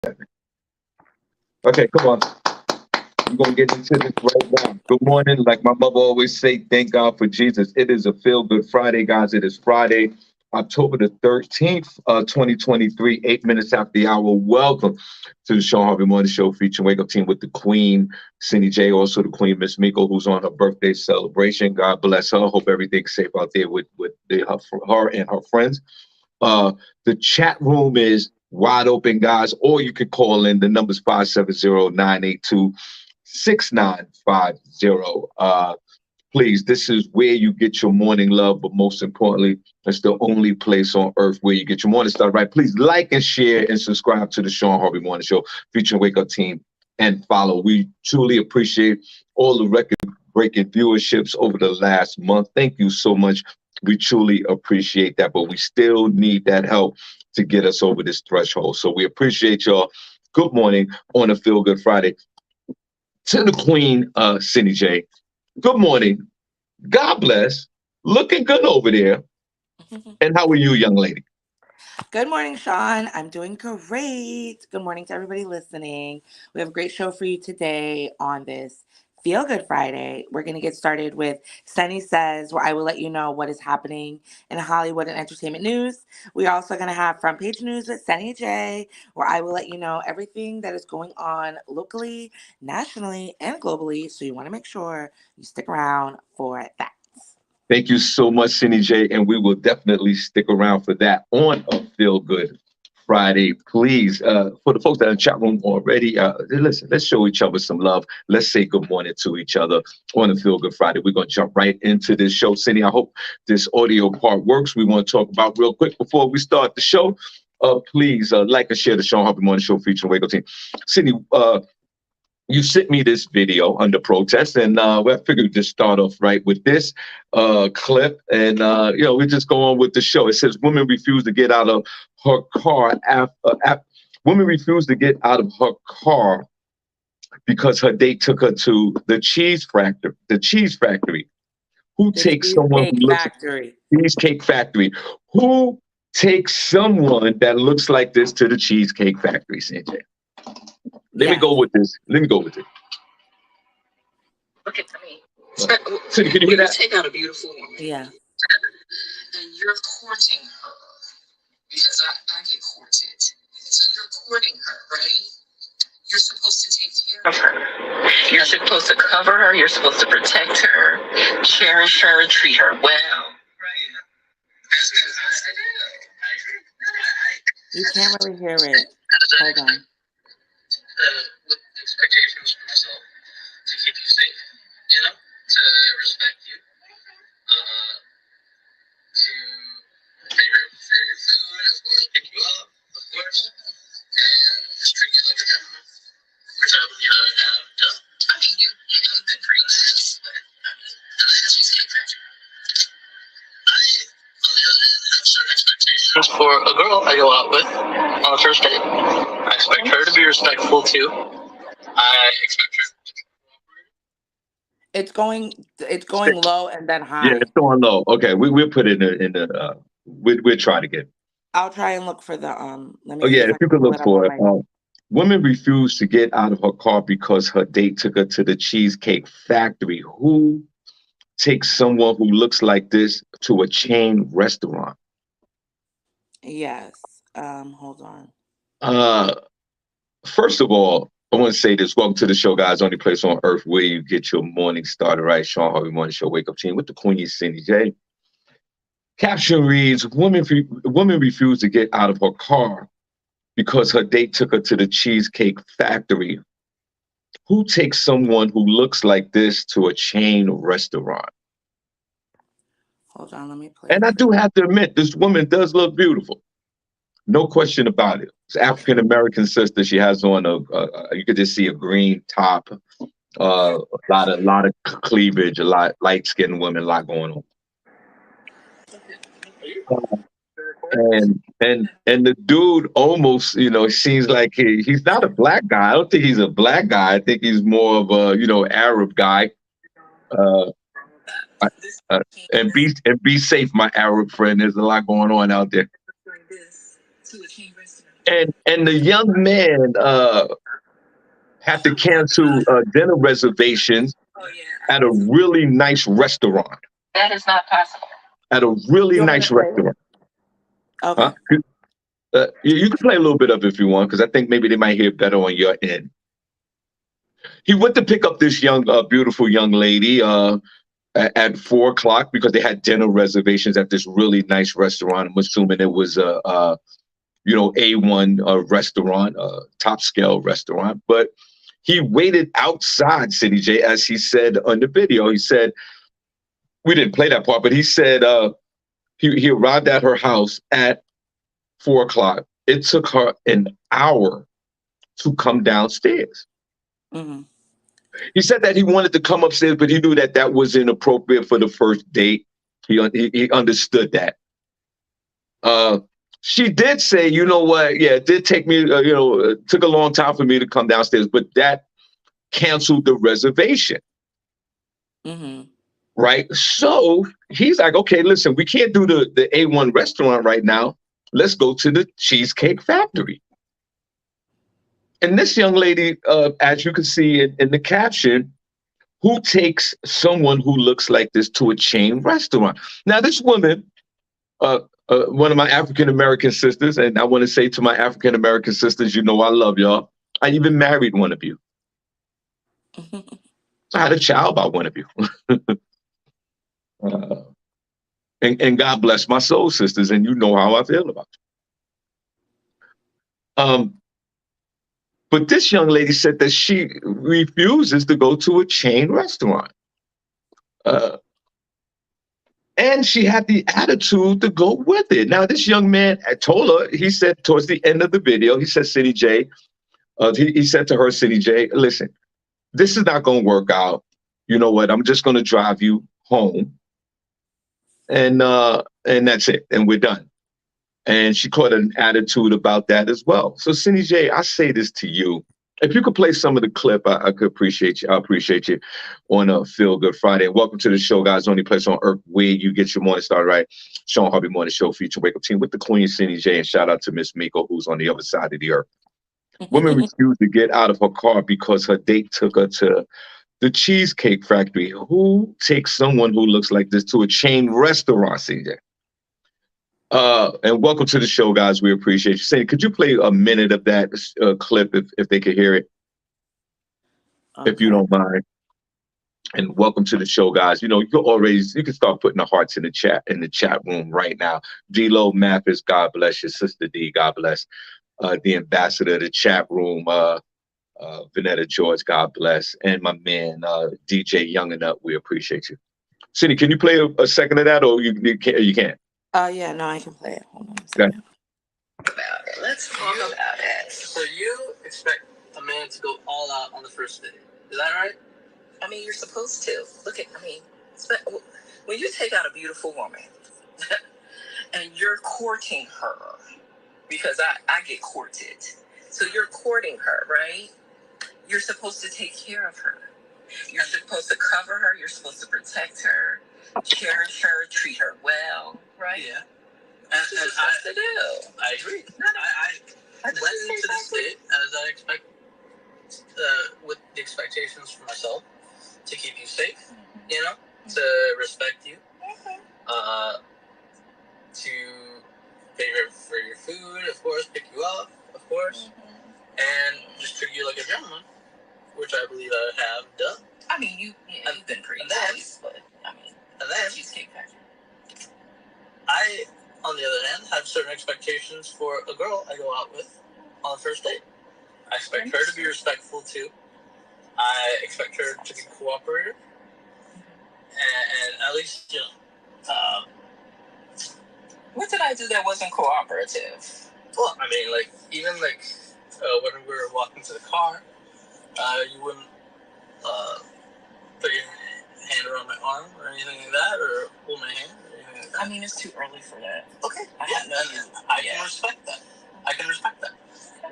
Okay, come on. We're gonna get into this right now. Good morning. Like my mother always say, thank God for Jesus. It is a feel good Friday, guys. It is Friday, October the 13th, 2023, 8 minutes after the hour. Welcome to the Shawn Harvey Morning Show featuring Wake Up Team with the Queen, Senny J, also the Queen, Miss Miko, who's on her birthday celebration. God bless her. Hope everything's safe out there her and her friends. The chat room is wide open, guys, or you can call in. The number's 570-982-6950. Please, this is where you get your morning love, but most importantly, it's the only place on earth where you get your morning started right. Please like and share and subscribe to the Shawn Harvey Morning Show featuring Wake Up Team and follow. We truly appreciate all the record-breaking viewerships over the last month. Thank you so much. We truly appreciate that, but we still need that help to get us over this threshold. So we appreciate y'all. Good morning on a Feel Good Friday. To the Queen, Senny J. Good morning. God bless. Looking good over there. And how are you, young lady? Good morning, Shawn. I'm doing great. Good morning to everybody listening. We have a great show for you today on this Feel Good Friday. We're going to get started with Senny Says, where I will let you know what is happening in Hollywood and entertainment news. We're also going to have Front Page News with Senny J, where I will let you know everything that is going on locally, nationally, and globally. So you want to make sure you stick around for that. Thank you so much, Senny J, and we will definitely stick around for that on a Feel Good Friday. Please, for the folks that are in the chat room already, listen, let's show each other some love. Let's say good morning to each other on a Feel Good Friday. We're going to jump right into this show. Senny, I hope this audio part works. We want to talk about real quick before we start the show. Please like and share the Shawn Harvey Morning Show featuring Wake Up Team. Senny, you sent me this video under protest, and I figured we'd just start off right with this clip, and we just go on with the show. It says, "Woman refused to get out of her car woman refused to get out of her car because her date took her to the cheese factory. The cheese factory. Who The takes someone who Cheesecake looks Factory. Cheesecake Factory? Who takes someone that looks like this to the Cheesecake Factory, Sanjay? Let me Yes. go with this. Let me go with it. Look at me. So can you hear that? Take out a beautiful woman. Yeah. And you're courting her because I get courted. So you're courting her, right? You're supposed to take care of her. You're supposed to cover her. You're supposed to protect her, cherish her, treat her well. Right. You can't really hear it. Hold on. With expectations for myself to keep you safe, to respect you, to pay for your food, of course, pick you up, of course, and just treat you like a gentleman. Which I believe I have done. I mean, you have been for instance, but that's Cheesecake Factory. I, on the other hand, have certain expectations for a girl I go out with on a first date. I expect her to be respectful too. I expect her to be cooperative. It's going low and then Yeah, high. it's going low. Okay, we'll put it in the we'll try it again. I'll try and look for the let me Oh see yeah, if if I you can could pull look it up on for it. my Woman refused to get out of her car because her date took her to the Cheesecake Factory. Who takes someone who looks like this to a chain restaurant? yes. Hold on. Uh, First of all, I want to say this. Welcome to the show, guys. Only place on earth where you get your morning started right. Shawn Harvey Morning Show, Wake Up Team with the Queen, Senny J. Caption reads, woman refused to get out of her car because her date took her to the Cheesecake Factory. Who takes someone who looks like this to a chain restaurant? Hold on, let me play And it I for do have to admit, this woman does look beautiful. No question about it. It's African American sister. She has on you could just see a green top, a lot of cleavage, a lot light skinned women, a lot going on. And the dude almost, seems like he's not a black guy. I don't think he's a black guy. I think he's more of a, Arab guy. Uh, uh, uh, and be safe, my Arab friend. There's a lot going on out there. And the young man had to cancel dinner reservations Oh yeah. at a really nice restaurant. That is not possible. At a really You want me to nice play it? restaurant. Okay. Huh? You can play a little bit of it if you want, because I think maybe they might hear better on your end. He went to pick up this young, beautiful young lady at 4 o'clock because they had dinner reservations at this really nice restaurant. I'm assuming it was A1 restaurant, top scale restaurant. But he waited outside City J, as he said on the video. He said, we didn't play that part, but he said he arrived at her house at 4 o'clock. It took her an hour to come downstairs. Mm-hmm. He said that he wanted to come upstairs, but he knew that that was inappropriate for the first date. He understood that. She did say, you know what? Yeah, it did take me, it took a long time for me to come downstairs, but that canceled the reservation. Mm-hmm. Right. So he's like, okay, listen, we can't do the A1 restaurant right now. Let's go to the Cheesecake Factory. And this young lady, as you can see in the caption, who takes someone who looks like this to a chain restaurant? Now, this woman, one of my African American sisters, and I want to say to my African American sisters, you know, I love y'all. I even married one of you. I had a child by one of you. And God bless my soul sisters, and you know how I feel about you. But this young lady said that she refuses to go to a chain restaurant. And she had the attitude to go with it. Now, this young man, I told her, he said towards the end of the video, he said, City J, he said to her, City J, listen, this is not going to work out. You know what? I'm just going to drive you home. And that's it. And we're done. And she caught an attitude about that as well. So, Cindy J, I say this to you. If you could play some of the clip, I could appreciate you. I appreciate you on a Feel Good Friday. Welcome to the show, guys. Only place on earth where you get your morning started right. Shawn Harvey Morning Show feature Wake Up Team with the Queen, Cindy J. And shout out to Miss Miko, who's on the other side of the earth. Woman refused to get out of her car because her date took her to the Cheesecake Factory. Who takes someone who looks like this to a chain restaurant, CJ? And welcome to the show, guys. We appreciate you. Sandy, could you play a minute of that clip if they could hear it, if you don't mind? And welcome to the show, guys. You know, you can start putting the hearts in the chat room right now. D-Lo Mathis, God bless your sister D, God bless. The ambassador of the chat room, Vanetta George, God bless. And my man, DJ Young and Up, we appreciate you. Cindy, can you play a second of that, or you can't? Yeah, no, I can play it. Hold on a second. About it. Let's talk about it. So you expect a man to go all out on the first date. Is that right? I mean, you're supposed to. When you take out a beautiful woman and you're courting her, because I get courted. So you're courting her, right? You're supposed to take care of her. You're supposed to cover her. You're supposed to protect her, cherish her, treat her well, right? Yeah. That's what you're supposed to do. I agree. I went into this date as I expect, with the expectations for myself to keep you safe, you know, to respect you, to pay for your food, of course, pick you up, of course, and just treat you like a gentleman, which I believe I have done. I mean, you've been pretty nice, but I mean, and then Cheesecake Factory. I, on the other hand, have certain expectations for a girl I go out with on the first date. I expect her to be respectful too. I expect her to be cooperative, and at least, you know. What did I do that wasn't cooperative? Well, I mean, like, even like when we were walking to the car, you wouldn't put your hand around my arm or anything like that, or hold my hand or anything like that. I mean, it's too early for that. Okay. I can respect that. I can respect that.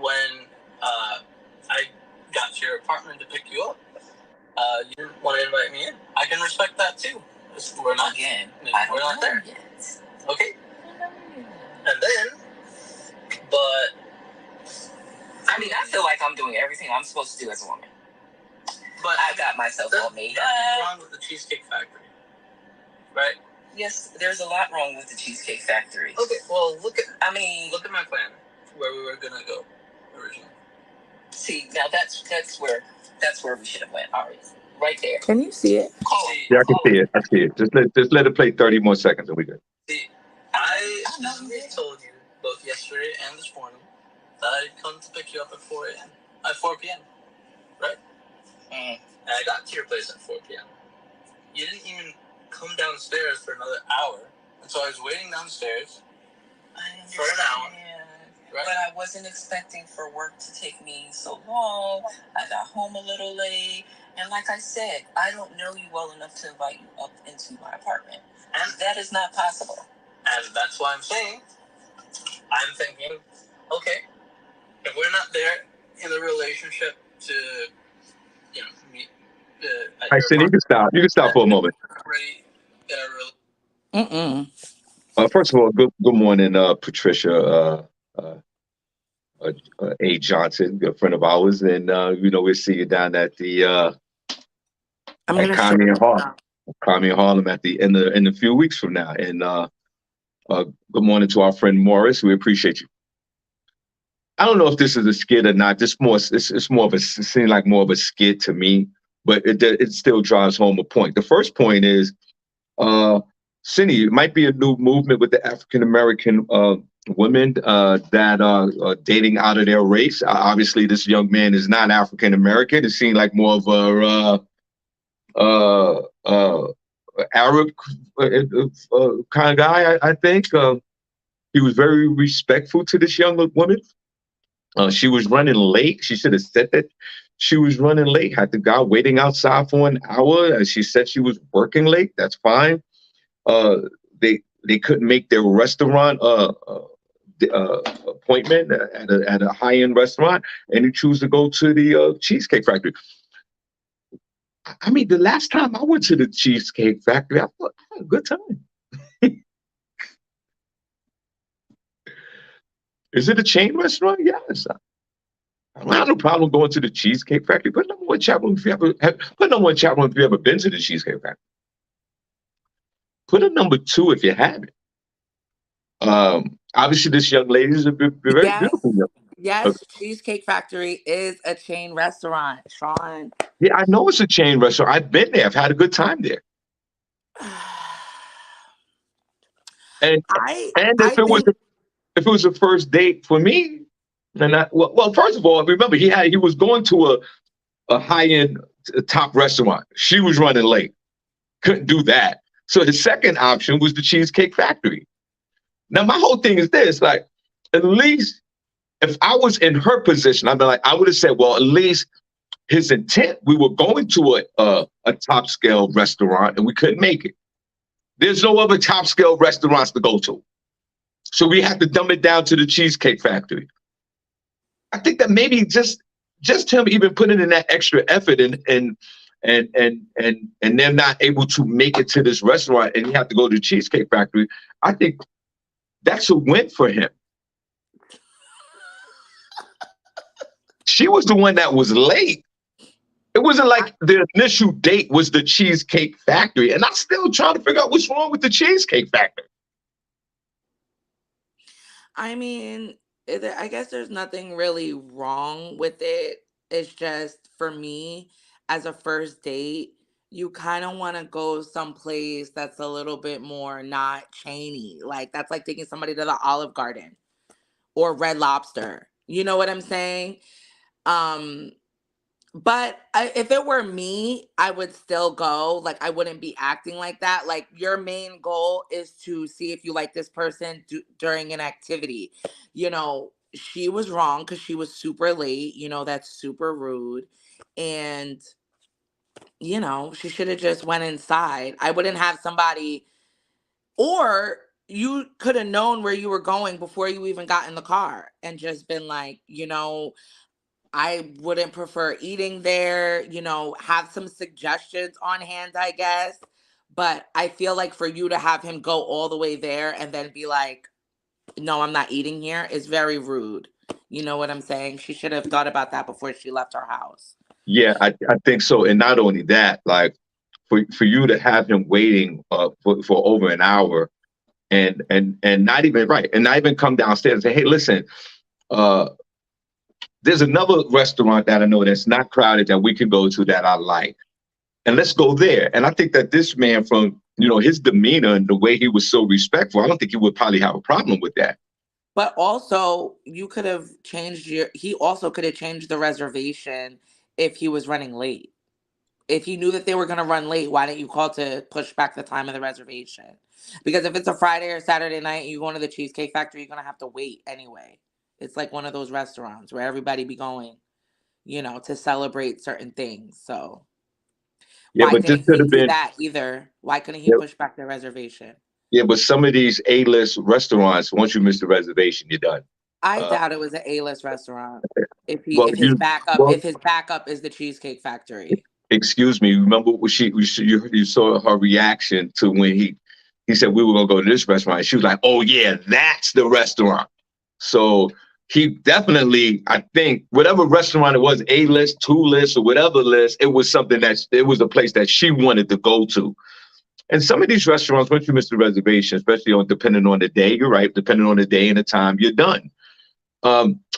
When I got to your apartment to pick you up, you didn't want to invite me in. I can respect that too. We're not we're not there. Yet. Okay. And then, but I mean, I feel like I'm doing everything I'm supposed to do as a woman. But I got myself all made up. Nothing wrong with the Cheesecake Factory, right? Yes, there's a lot wrong with the Cheesecake Factory. Okay, well, look at my plan where we were gonna go originally. See, now that's where we should have went. All right there. Can you see it? Yeah, I can see it. I see it. Just let it play 30 more seconds and we good. See, I told you both yesterday and this morning that I'd come to pick you up at 4 a.m. At 4 p.m. Right? And I got to your place at 4 p.m. You didn't even come downstairs for another hour, and so I was waiting downstairs for an hour. Right? But I wasn't expecting for work to take me so long. I got home a little late. And like I said, I don't know you well enough to invite you up into my apartment. And that is not possible. And that's why I'm saying, I'm thinking, okay, if we're not there in the relationship to, meet at I your said you can stop. You can stop for a moment. already in a First of all, good morning, Patricia A. Johnson, good friend of ours, and we'll see you down at the I'm at gonna Comedy share in it Harlem, now. Comedy in Harlem at the in a few weeks from now. And good morning to our friend Morris. We appreciate you. I don't know if this is a skit or not. It's more of a seems like more of a skit to me, but it still drives home a point. The first point is Senny, it might be a new movement with the African American women that are dating out of their race. Obviously, this young man is not African American. It seemed like more of a Arab kind of guy. I think he was very respectful to this young woman. She was running late. She should have said that she was running late. Had the guy waiting outside for an hour. And she said she was working late. That's fine. They couldn't make their restaurant appointment at a high end restaurant, and he chose to go to the Cheesecake Factory. I mean, the last time I went to the Cheesecake Factory, I thought I had a good time. Is it a chain restaurant? Yes. I don't have no problem going to the Cheesecake Factory. Put number one chat room if you ever been to the Cheesecake Factory. Put a number two if you haven't. Obviously, this young lady is a very Yes. beautiful young. Yes, Cheesecake Factory is a chain restaurant, Shawn. Yeah, I know it's a chain restaurant. I've been there. I've had a good time there. And I if it was a first date for me, and first of all, remember he was going to a high end top restaurant. She was running late, couldn't do that. So his second option was the Cheesecake Factory. Now my whole thing is this: like, at least if I was in her position, I would have said, well, at least his intent. We were going to a top scale restaurant and we couldn't make it. There's no other top scale restaurants to go to. So we had to dumb it down to the Cheesecake Factory. I think that maybe just him even putting in that extra effort and they're not able to make it to this restaurant and you have to go to the Cheesecake Factory. I think that's a win for him. She was the one that was late. It wasn't like the initial date was the Cheesecake Factory. And I'm still trying to figure out what's wrong with the Cheesecake Factory. I mean, I guess there's nothing really wrong with it. It's just for me, as a first date, you kind of want to go someplace that's a little bit more not chainy. Like that's like taking somebody to the Olive Garden or Red Lobster. You know what I'm saying? But if it were me, I would still go. Like, I wouldn't be acting like that. Like, your main goal is to see if you like this person during an activity. She was wrong because she was super late. That's super rude. And, she should have just went inside. I wouldn't have somebody, or you could have known where you were going before you even got in the car and just been like, I wouldn't prefer eating there, have some suggestions on hand, I guess. But I feel like for you to have him go all the way there and then be like, no, I'm not eating here is very rude. You know what I'm saying? She should have thought about that before she left our house. Yeah, I think so. And not only that, like for you to have him waiting for over an hour and not even right and not even come downstairs and say, hey, listen, uh, there's another restaurant that I know that's not crowded that we can go to that I like. And let's go there. And I think that this man, from his demeanor and the way he was so respectful, I don't think he would probably have a problem with that. But also, you could have he also could have changed the reservation if he was running late. If he knew that they were going to run late, why didn't you call to push back the time of the reservation? Because if it's a Friday or Saturday night and you go to the Cheesecake Factory, you're going to have to wait anyway. It's like one of those restaurants where everybody be going, to celebrate certain things. So Yeah, why but this couldn't could he have do been. that either? Why couldn't he Yeah, push back the reservation? yeah, but some of these A-list restaurants, once you miss the reservation, you're done. I Uh, doubt it was an A-list restaurant. well, well, If his backup is the Cheesecake Factory. excuse me. Remember what you saw her reaction to when he said we were gonna go to this restaurant. She was like, "Oh yeah, that's the restaurant." So he definitely, I think, whatever restaurant it was, A list, two list, or whatever list, it was something that it was a place that she wanted to go to. And some of these restaurants, once you miss the reservation, especially depending on the day, you're right, depending on the day and the time, you're done.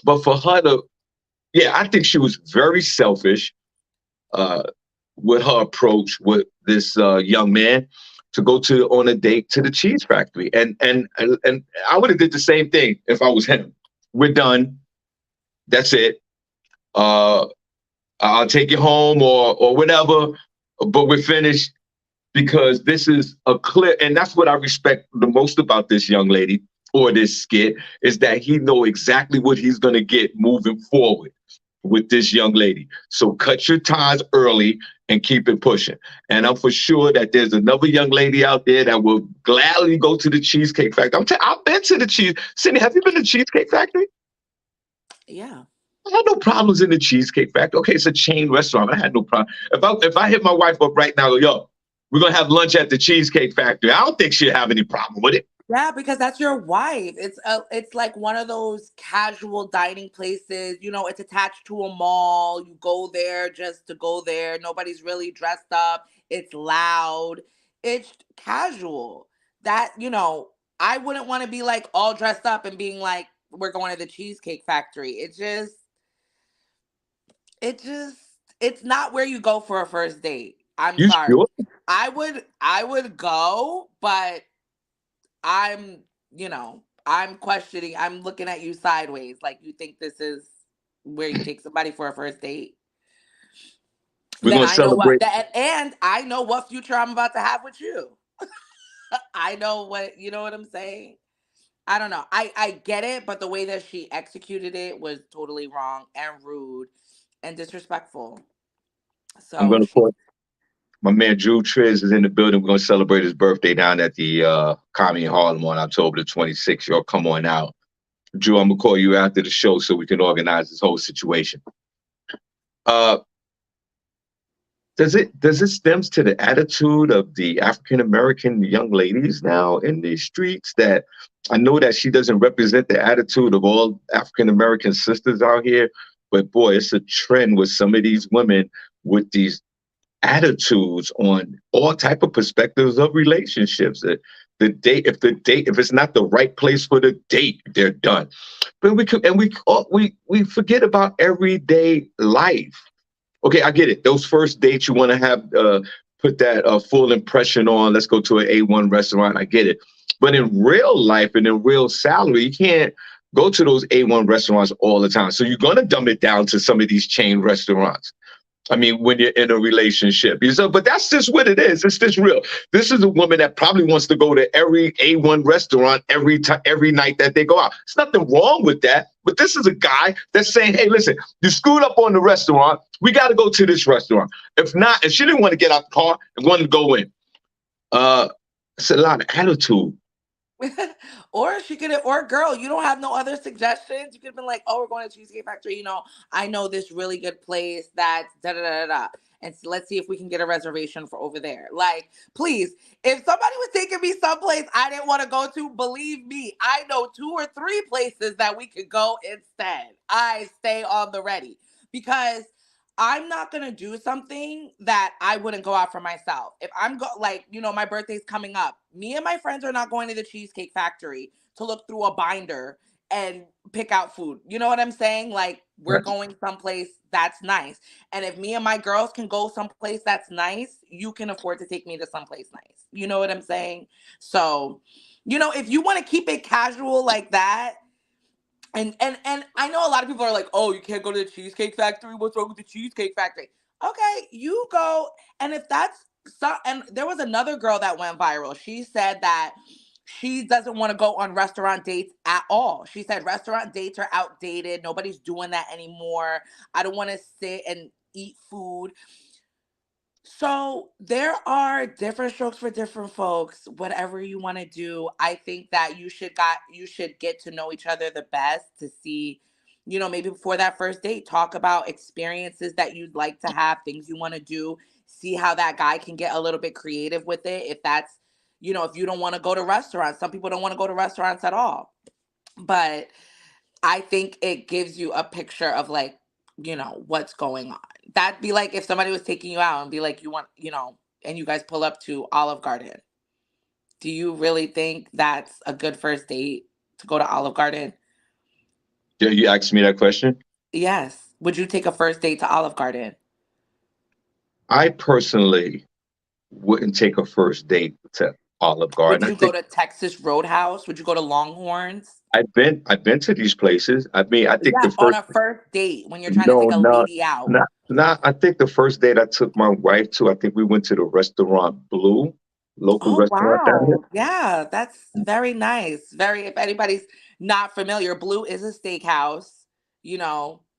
But for her to, yeah, I think she was very selfish uh, with her approach with this young man to go to on a date to the cheese factory. And I would have did the same thing if I was him. We're done. That's it. Uh, I'll take you home or whatever, but we're finished because this is a clear, and that's what I respect the most about this young lady or this skit is that he know exactly what he's going to get moving forward with this young lady. So cut your ties early and keep it pushing. And I'm for sure that there's another young lady out there that will gladly go to the Cheesecake Factory. I've been to the cheese. Cindy, have you been to Cheesecake Factory? Yeah. I had no problems in the Cheesecake Factory. Okay, it's a chain restaurant. I had no problem. If I hit my wife up right now, yo, we're gonna have lunch at the Cheesecake Factory. I don't think she'd have any problem with it. Yeah, because that's your wife. It's like one of those casual dining places. It's attached to a mall. You go there just to go there. Nobody's really dressed up. It's loud. It's casual. I wouldn't want to be like all dressed up and being like, we're going to the Cheesecake Factory. It just it's not where you go for a first date. I'm You sorry. sure? I would go, but I'm, I'm questioning. I'm looking at you sideways. Like you think this is where you take somebody for a first date? We're Then gonna I know what celebrate. that, and I know what future I'm about to have with you. I know what you know what I'm saying. I don't know. I get it, but the way that she executed it was totally wrong and rude and disrespectful. I'm So gonna she, call my man Drew Triz is in the building. We're gonna celebrate his birthday down at the Commie in Harlem on October the 26th. Y'all come on out. Drew, I'm gonna call you after the show so we can organize this whole situation. Uh, does it stems to the attitude of the African American young ladies now in these streets that I know that she doesn't represent the attitude of all African American sisters out here, but boy, it's a trend with some of these women with these attitudes on all type of perspectives of relationships. If it's not the right place for the date, they're done. But we forget about everyday life. Okay, I get it. Those first dates you want to have put that full impression on. Let's go to an A1 restaurant. I get it. But in real life and in real salary, you can't go to those A1 restaurants all the time. So you're gonna dumb it down to some of these chain restaurants. I mean, when you're in a relationship. So, but that's just what it is. It's just real. This is a woman that probably wants to go to every A1 restaurant every night that they go out. There's nothing wrong with that. But this is a guy that's saying, hey, listen, you screwed up on the restaurant. We got to go to this restaurant. If not, if she didn't want to get out the car and wanted to go in, it's a lot of attitude. or girl, you don't have no other suggestions. You could have been like, oh, we're going to Cheesecake Factory. I know this really good place that's da da da da. and let's see if we can get a reservation for over there. Like, please, if somebody was taking me someplace I didn't want to go to, believe me, I know 2 or 3 places that we could go instead. I stay on the ready because I'm not going to do something that I wouldn't go out for myself. If I'm like, my birthday's coming up, me and my friends are not going to the Cheesecake Factory to look through a binder and pick out food. You know what I'm saying? Like, we're Right. going someplace that's nice. And if me and my girls can go someplace that's nice, you can afford to take me to someplace nice. You know what I'm saying? So, if you want to keep it casual like that, and I know a lot of people are like, oh, you can't go to the Cheesecake Factory. What's wrong with the Cheesecake Factory? Okay, you go. And if that's so, and there was another girl that went viral. She said that she doesn't want to go on restaurant dates at all. She said restaurant dates are outdated. Nobody's doing that anymore. I don't want to sit and eat food. So there are different strokes for different folks. Whatever you want to do, I think that you should get to know each other the best to see, maybe before that first date, talk about experiences that you'd like to have, things you want to do, see how that guy can get a little bit creative with it. If that's, if you don't want to go to restaurants, some people don't want to go to restaurants at all. But I think it gives you a picture of like, what's going on. That'd be like if somebody was taking you out and be like, you want, and you guys pull up to Olive Garden. Do you really think that's a good first date to go to Olive Garden? Yeah, you asked me that question. Yes. Would you take a first date to Olive Garden? I personally wouldn't take a first date to Olive Would Garden. I you go think to Texas Roadhouse? Would you go to Longhorns? I've been to these places. I mean, I think Yeah, the on first a first date when you're trying to take no, a no, lady out. not. I think the first date I took my wife to, I think we went to the restaurant Blue, local Oh, restaurant down here. wow. Yeah, that's very nice. If anybody's not familiar, Blue is a steakhouse,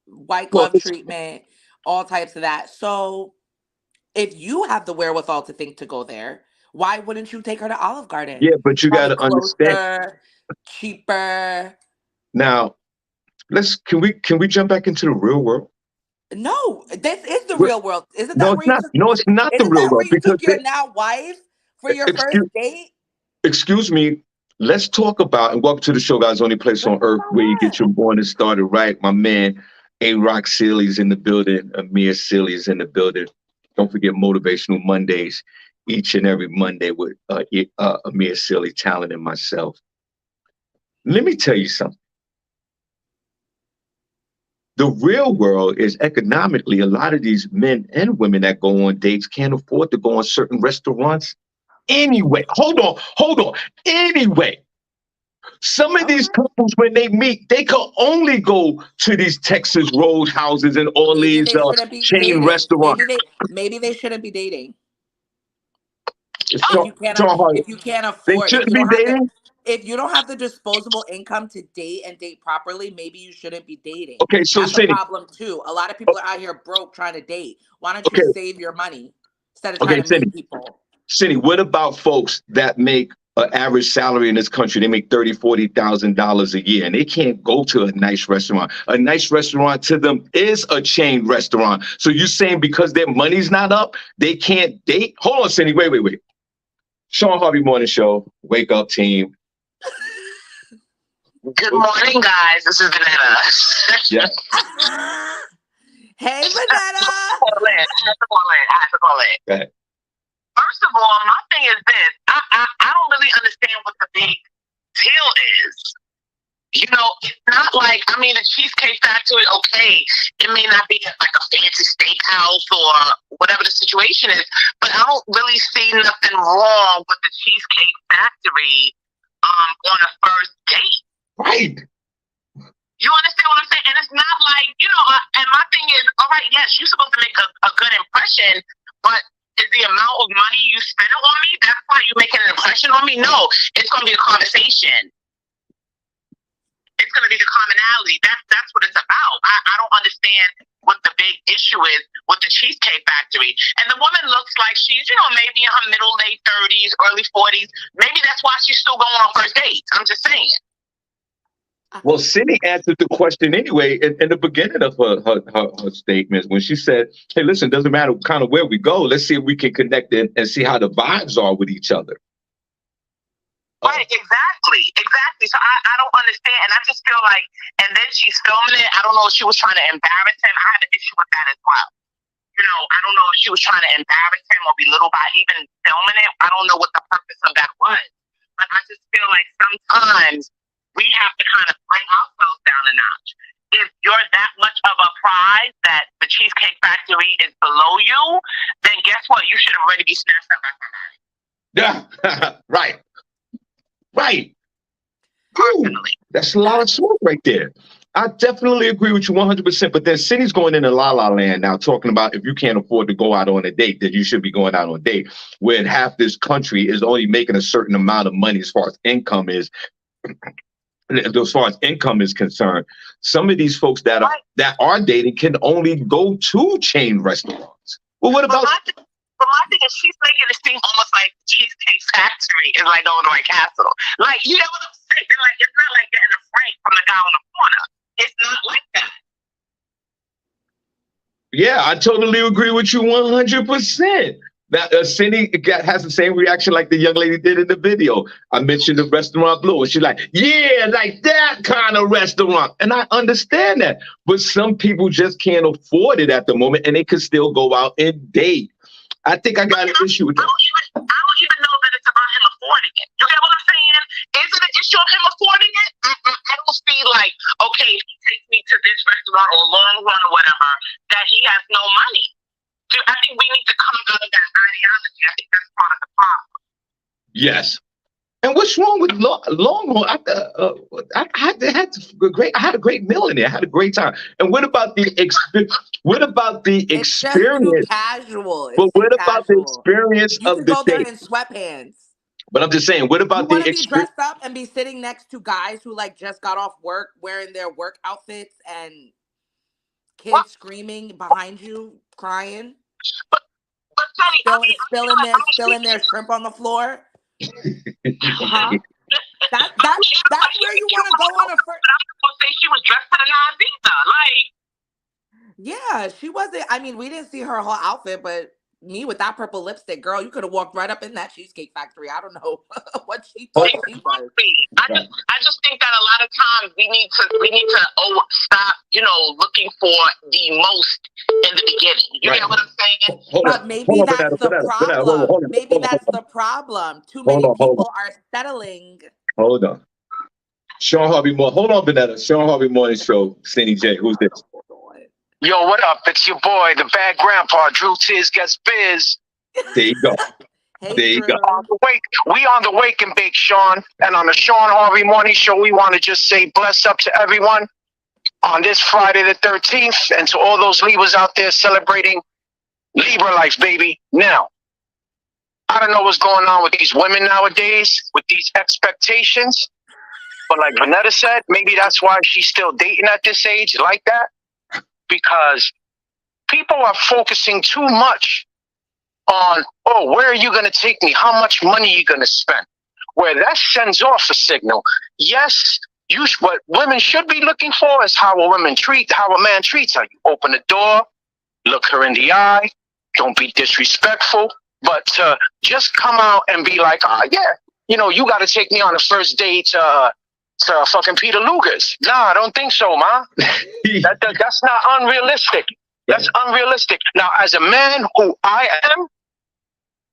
white Well, glove treatment, all types of that. So if you have the wherewithal to think to go there, why wouldn't you take her to Olive Garden? yeah, but It's you got probably to understand closer, cheaper. now. Can we jump back into the real world? No, this is the What- real world. Isn't No, that it's where you not. took No, it's not the isn't real that where world you because took your now wife for your first excuse date? excuse me. Let's talk about and welcome to the show, guys. Only place Let's on talk earth about where you get what? your morning started right. My man, A Rock Sealy's in the building. Amir Sealy's in the building. Don't forget Motivational Mondays each and every Monday with Amir Sealy, Talent, and myself. Let me tell you something. The real world is economically, a lot of these men and women that go on dates can't afford to go on certain restaurants anyway. Hold on. Anyway, some of these Okay. couples, when they meet, they can only go to these Texas roadhouses and all Maybe these they shouldn't be chain dating. restaurants. Maybe they shouldn't be dating. Sean, Sean Harvey, If you can't they afford, shouldn't be dating. if you don't have the disposable income to date and date properly, maybe you shouldn't be dating. Okay, so That's a Senny, problem too. A lot of people are out here broke trying to date. Why don't you okay, save your money instead of trying okay, to Senny, meet people? Senny, what about folks that make an average salary in this country? They make $30,000, $40,000 a year, and they can't go to a nice restaurant. A nice restaurant to them is a chain restaurant. So you saying because their money's not up, they can't date? Hold on, Senny, wait. Shawn Harvey Morning Show, wake up team. Good morning, guys. This is Vanetta. Yeah. Hey, Vanetta. I have to call it. Go ahead. First of all, my thing is this. I don't really understand what the big deal is. It's not like, the Cheesecake Factory, okay, it may not be like a fancy steakhouse or whatever the situation is, but I don't really see nothing wrong with the Cheesecake Factory on a first date. Right. You understand what I'm saying? And it's not like, and my thing is, all right, yes, you're supposed to make a good impression, but is the amount of money you spend on me, that's why you're making an impression on me? No, it's going to be a conversation. It's going to be the commonality. That's what it's about. I don't understand what the big issue is with the Cheesecake Factory. And the woman looks like she's, maybe in her middle, late 30s, early 40s. Maybe that's why she's still going on first dates. I'm just saying. Well, Cindy answered the question anyway in the beginning of her statements when she said, "Hey, listen, doesn't matter kind of where we go. Let's see if we can connect and see how the vibes are with each other." Right, exactly. So I don't understand, and I just feel like, and then she's filming it. I don't know if she was trying to embarrass him. I had an issue with that as well. You know, I don't know if she was trying to embarrass him or belittle by even filming it. I don't know what the purpose of that was. But I just feel like sometimes we have to kind of bring ourselves down a notch. If you're that much of a prize that the Cheesecake Factory is below you, then guess what? You should already be snatched up by somebody. Yeah, right. Personally. Ooh, that's a lot of smoke right there. I definitely agree with you 100%. But then Cindy's going into La La Land now, talking about if you can't afford to go out on a date, then you should be going out on a date. When half this country is only making a certain amount of money as far as income is. As far as income is concerned, some of these folks that are dating can only go to chain restaurants. Well, what about? But my thing is, she's making it seem almost like Cheesecake Factory is like going to White Castle. Like, you know what I'm saying? Like, it's not like getting a frank from the guy on the corner. It's not like that. Yeah, I totally agree with you 100%. Now, Senny has the same reaction like the young lady did in the video. I mentioned the restaurant Blue, and she's like, yeah, like that kind of restaurant. And I understand that. But some people just can't afford it at the moment, and they can still go out and date. I think I got an issue with that. I don't even know that it's about him affording it. You get what I'm saying? Is it an issue of him affording it? I don't see like, okay, if he takes me to this restaurant or long run or whatever, that he has no money. I think we need to come out of that ideology. I think that's part of the problem. Yes. And what's wrong with Longhorn? I had a great meal in there. I had a great time. And what about the experience? What about the experience? It's just too casual. But what about the experience you of can the go there date? in sweatpants. But I'm just saying, what about the experience? You experience? be dressed up and be sitting next to guys who like just got off work wearing their work outfits and kids screaming behind you, crying. But Sonny, spilling their shrimp on the floor. Huh? That's where you want to go on a first. I'm gonna say she was dressed to the nines either. Like, yeah, she wasn't. I mean, we didn't see her whole outfit, but me with that purple lipstick, girl, you could have walked right up in that Cheesecake Factory. I don't know what she thought she was. I just think that a lot of times we need to stop, looking for the most in the beginning. You get what I'm saying? But maybe that's the problem. Maybe that's the problem. Too many people are settling. Hold on. Shawn Harvey Morning. Hold on, Vanetta. Shawn Harvey Morning Show. Senny J. Who's this? Yo, what up? It's your boy, the bad grandpa, Drew Tears Gets Biz. There you go. Hey, there you Drew. go. We on the wake and bake, Shawn. And on the Shawn Harvey Morning Show, we want to just say bless up to everyone on this Friday the 13th. And to all those Libras out there celebrating Libra life, baby. Now, I don't know what's going on with these women nowadays, with these expectations. But like Vanetta said, maybe that's why she's still dating at this age like that. Because people are focusing too much on, where are you going to take me? How much money are you going to spend? Where that sends off a signal. Yes, what women should be looking for is how a man treats her. You open the door, look her in the eye, don't be disrespectful, but just come out and be like, you got to take me on the first date to fucking Peter Luger's. Nah, I don't think so, ma. That's not unrealistic. That's unrealistic. Now, as a man who I am,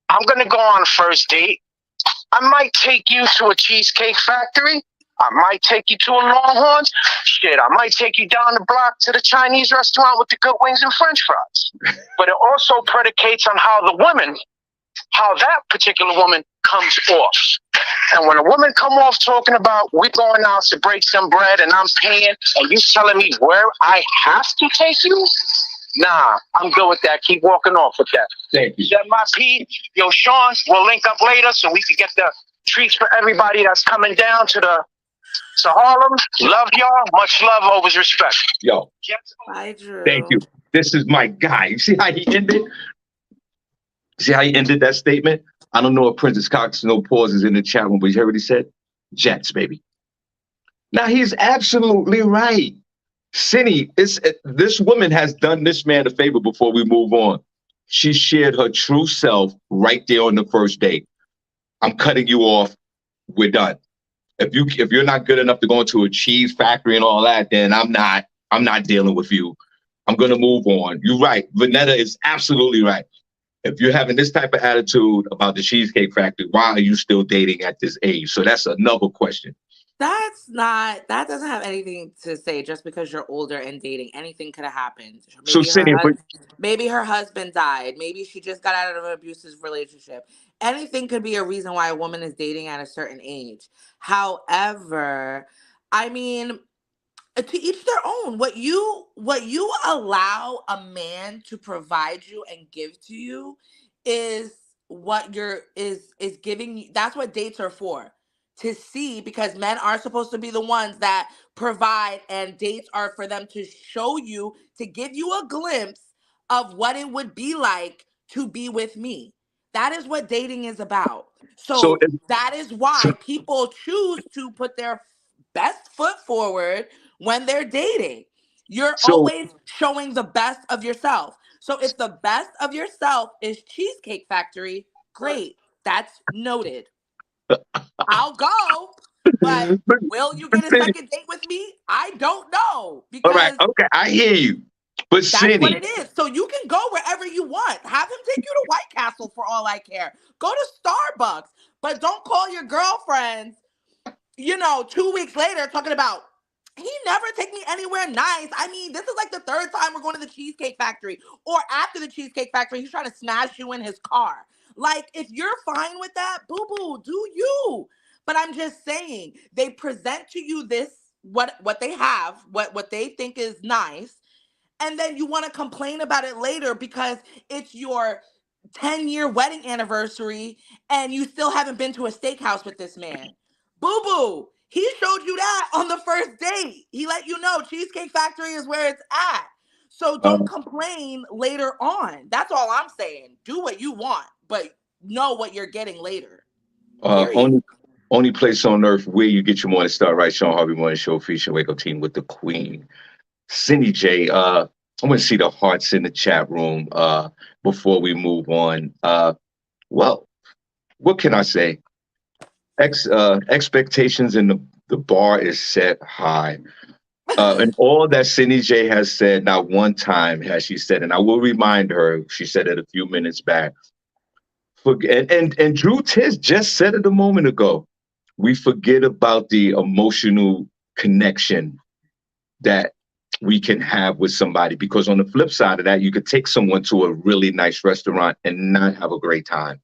I'm going to go on a first date. I might take you to a Cheesecake Factory. I might take you to a Longhorns. Shit, I might take you down the block to the Chinese restaurant with the good wings and French fries. But it also predicates on how that particular woman comes off. And when a woman come off talking about we're going out to break some bread and I'm paying and you telling me where I have to take you, nah, I'm good with that. Keep walking off with that. Thank you. Set my P. Yo, Shawn, we'll link up later so we can get the treats for everybody that's coming down to Harlem. Love y'all. Much love, always respect. Yo. Bye, Drew. Thank you. This is my guy. You see how he ended? See how he ended that statement? I don't know if Princess Cox no pauses in the chat room, but you heard what he said? Jets, baby. Now he's absolutely right. Cindy, this woman has done this man a favor before we move on. She shared her true self right there on the first date. I'm cutting you off. We're done. If you're not good enough to go into a cheese factory and all that, then I'm not dealing with you. I'm gonna move on. You're right. Vanetta is absolutely right. If you're having this type of attitude about the Cheesecake Factory, why are you still dating at this age? So that's another question. That doesn't have anything to say just because you're older and dating. Anything could have happened. So Cindy, but Maybe her husband died. Maybe she just got out of an abusive relationship. Anything could be a reason why a woman is dating at a certain age. However, I mean, to each their own. What you allow a man to provide you and give to you is what you're is giving you. That's what dates are for. To see, because men are supposed to be the ones that provide, and dates are for them to show you, to give you a glimpse of what it would be like to be with me. That is what dating is about. so So that is so why people choose to put their best foot forward when they're dating. You're so always showing the best of yourself. So if the best of yourself is Cheesecake Factory, great. That's noted. I'll go, but will you get a Cindy, second date with me? I don't know, all right, because okay, I hear you. But that's what Cindy, it is. So you can go wherever you want. Have him take you to White Castle for all I care. Go to Starbucks, but don't call your girlfriends, 2 weeks later talking about, he never take me anywhere nice. I mean, this is like the third time we're going to the Cheesecake Factory. Or after the Cheesecake Factory, he's trying to smash you in his car. Like, if you're fine with that, boo-boo, do you. But I'm just saying, they present to you this, what they have, what they think is nice, and then you want to complain about it later because it's your 10-year wedding anniversary and you still haven't been to a steakhouse with this man. Boo boo. He showed you that on the first date. He let you know Cheesecake Factory is where it's at. So uh, don't complain later on. That's all I'm saying. Do what you want, but know what you're getting later. Period. only place on earth where you get your morning start right. Shawn Harvey Morning Show featuring Wake Up Team with the Queen. Cindy J, I want to see the hearts in the chat room before we move on. Well, what can I say? Expectations in the bar is set high. And all that Cindy J has said, not one time has she said, and I will remind her, she said it a few minutes back. And Drew Tiz just said it a moment ago. We forget about the emotional connection that we can have with somebody, because on the flip side of that, you could take someone to a really nice restaurant and not have a great time,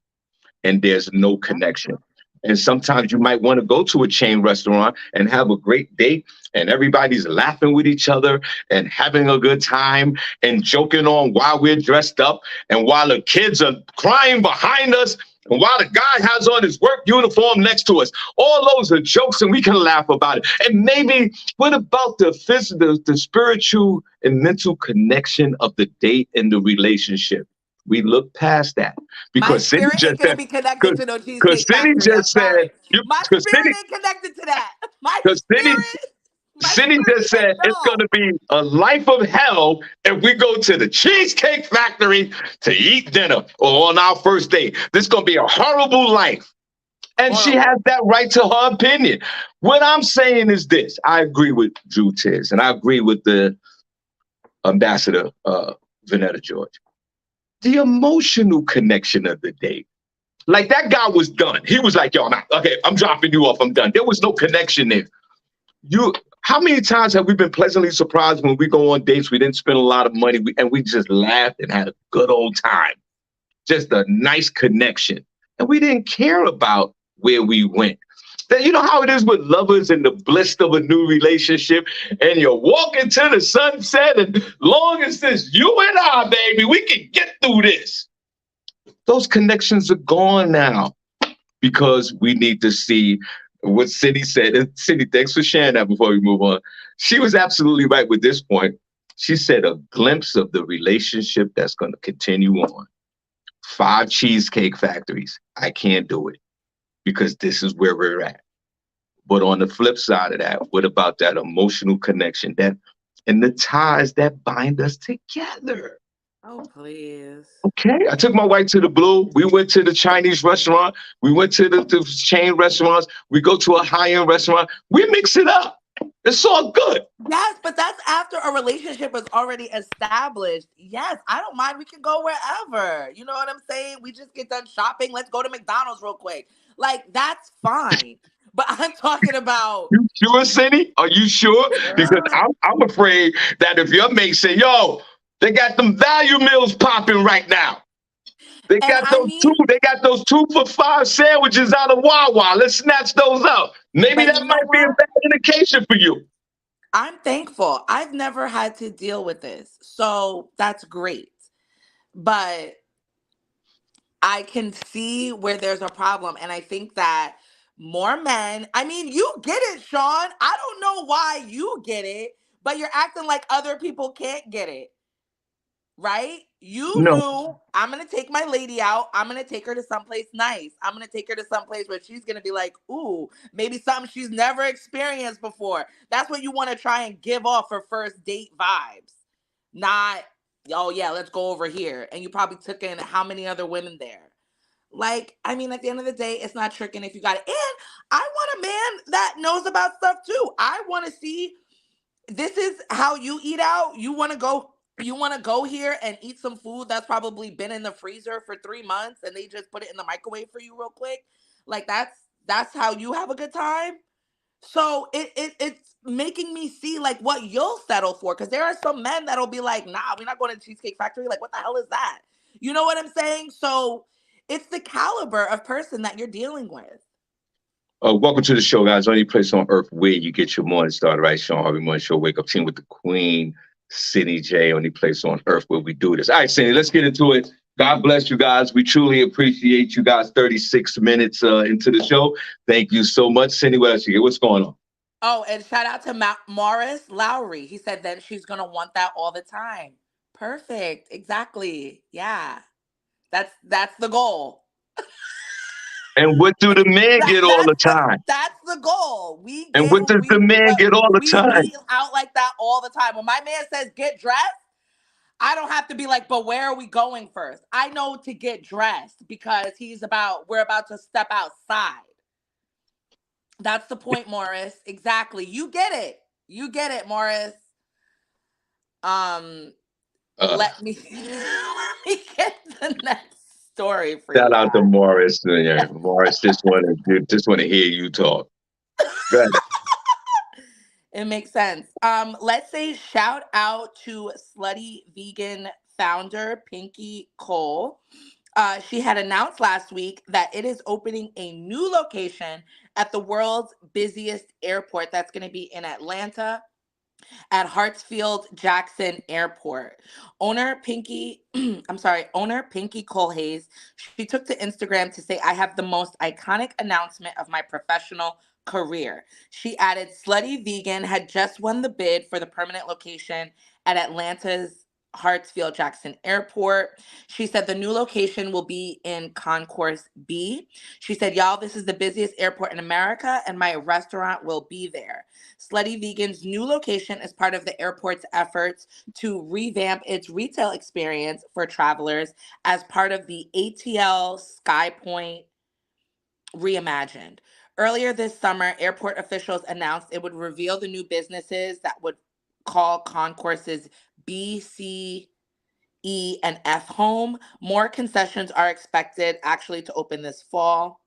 and there's no connection. And sometimes you might want to go to a chain restaurant and have a great date, and everybody's laughing with each other and having a good time and joking on why we're dressed up and while the kids are crying behind us and while the guy has on his work uniform next to us. All those are jokes and we can laugh about it. And maybe what about the physical, the spiritual and mental connection of the date and the relationship? We look past that My because Cindy spirit just ain't gonna said, be connected because to no because Cheesecake Cindy Factory. I'm just said, sorry. My because spirit ain't connected to that. My Cindy, spirit, my Cindy spirit just said said it's going no. to be a life of hell if we go to the Cheesecake Factory to eat dinner or on our first date. This is going to be a horrible life. And she has Horrible. that right to her opinion. What I'm saying is this. I agree with Drew Tiz and I agree with the ambassador, Vanetta George. The emotional connection of the date. Like that guy was done. He was like, yo, okay, I'm dropping you off. I'm done. There was no connection there. You, how many times have we been pleasantly surprised when we go on dates? We didn't spend a lot of money and we just laughed and had a good old time. Just a nice connection. And we didn't care about where we went. Then you know how it is with lovers and the bliss of a new relationship, and you're walking to the sunset, and long as this you and I, baby, we can get through this. Those connections are gone now because we need to see what Cindy said. And Cindy, thanks for sharing that before we move on. She was absolutely right with this point. She said a glimpse of the relationship that's going to continue on. 5 cheesecake factories. I can't do it because this is where we're at. But on the flip side of that, what about that emotional connection that and the ties that bind us together? Oh, please. Okay, I took my wife to the Blue. We went to the Chinese restaurant. We went to the chain restaurants. We go to a high end restaurant. We mix it up. It's all good. Yes, but that's after a relationship was already established. Yes, I don't mind. We can go wherever. You know what I'm saying? We just get done shopping. Let's go to McDonald's real quick. Like, that's fine. But I'm talking about, You sure, Senny? Are you sure? Because girl. I'm afraid that if your mate say, "Yo, they got them value meals popping right now. And I mean, They got those 2 for $5 sandwiches out of Wawa. Let's snatch those up." Maybe but that you know might be a what? bad indication for you. I'm thankful. I've never had to deal with this. So that's great. But I can see where there's a problem. And I think that more men, I mean, you get it, Sean. I don't know why you get it, but you're acting like other people can't get it, right? You No, knew I'm going to take my lady out. I'm going to take her to someplace nice. I'm going to take her to someplace where she's going to be like, ooh, maybe something she's never experienced before. That's what you want to try and give off for first date vibes. Not, oh, yeah, let's go over here. And you probably took in how many other women there. Like, I mean, at the end of the day, it's not tricking if you got it. And I want a man that knows about stuff too. I want to see this is how you eat out. You want to go here and eat some food that's probably been in the freezer for 3 months and they just put it in the microwave for you real quick. Like that's how you have a good time. So it's making me see like what you'll settle for. Cause there are some men that'll be like, nah, we're not going to Cheesecake Factory. Like, what the hell is that? You know what I'm saying? So it's the caliber of person that you're dealing with. welcome to the show, guys. Only place on earth where you get your morning started, right? Shawn Harvey Morning Show, wake up team with the Queen, City J. Only place on earth where we do this. All right, Cindy, let's get into it. God bless you guys. We truly appreciate you guys. 36 minutes into the show. Thank you so much, Cindy. What else you get? What's going on? Oh, and shout out to Morris Lowry. He said then she's gonna want that all the time. Perfect. Exactly. Yeah. That's the goal. And what do the men That get all that's the the time? that's the goal. We And get what does the man get all the we time? eat out like that all the time. When my man says get dressed, I don't have to be like, but where are we going first? I know to get dressed because we're about to step outside. That's the point, Morris. Exactly. You get it. You get it, Morris. Um, Uh, let me let me get the next story for you Shout out to guys. Morris. Yeah, Morris, just want to hear you talk. Good. It makes sense. Let's say shout out to slutty vegan founder Pinky Cole. She had announced last week that it is opening a new location at the world's busiest airport. That's going to be in Atlanta at Hartsfield Jackson Airport. Owner Pinky Colhays, she took to Instagram to say, I have the most iconic announcement of my professional career. She added, Slutty Vegan had just won the bid for the permanent location at Atlanta's Hartsfield Jackson Airport. She said the new location will be in Concourse B. She said, y'all, this is the busiest airport in America, and my restaurant will be there. Slutty Vegan's new location is part of the airport's efforts to revamp its retail experience for travelers as part of the ATL SkyPoint reimagined. Earlier this summer, airport officials announced it would reveal the new businesses that would call concourses B, C, E, and F home. More concessions are expected actually to open this fall.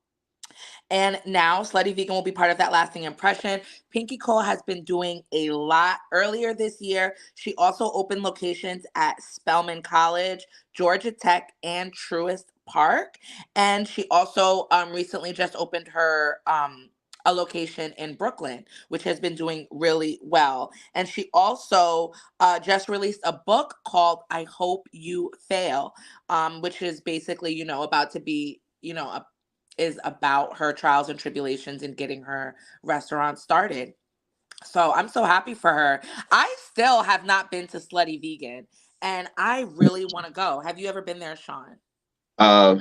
And now Slutty Vegan will be part of that lasting impression. Pinky Cole has been doing a lot. Earlier this year, she also opened locations at Spelman College, Georgia Tech, and Truist Park. And she also recently just opened her a location in Brooklyn, which has been doing really well. And she also just released a book called I Hope You Fail, which is basically, about to be, is about her trials and tribulations in getting her restaurant started. So I'm so happy for her. I still have not been to Slutty Vegan and I really want to go. Have you ever been there, Sean? Uh,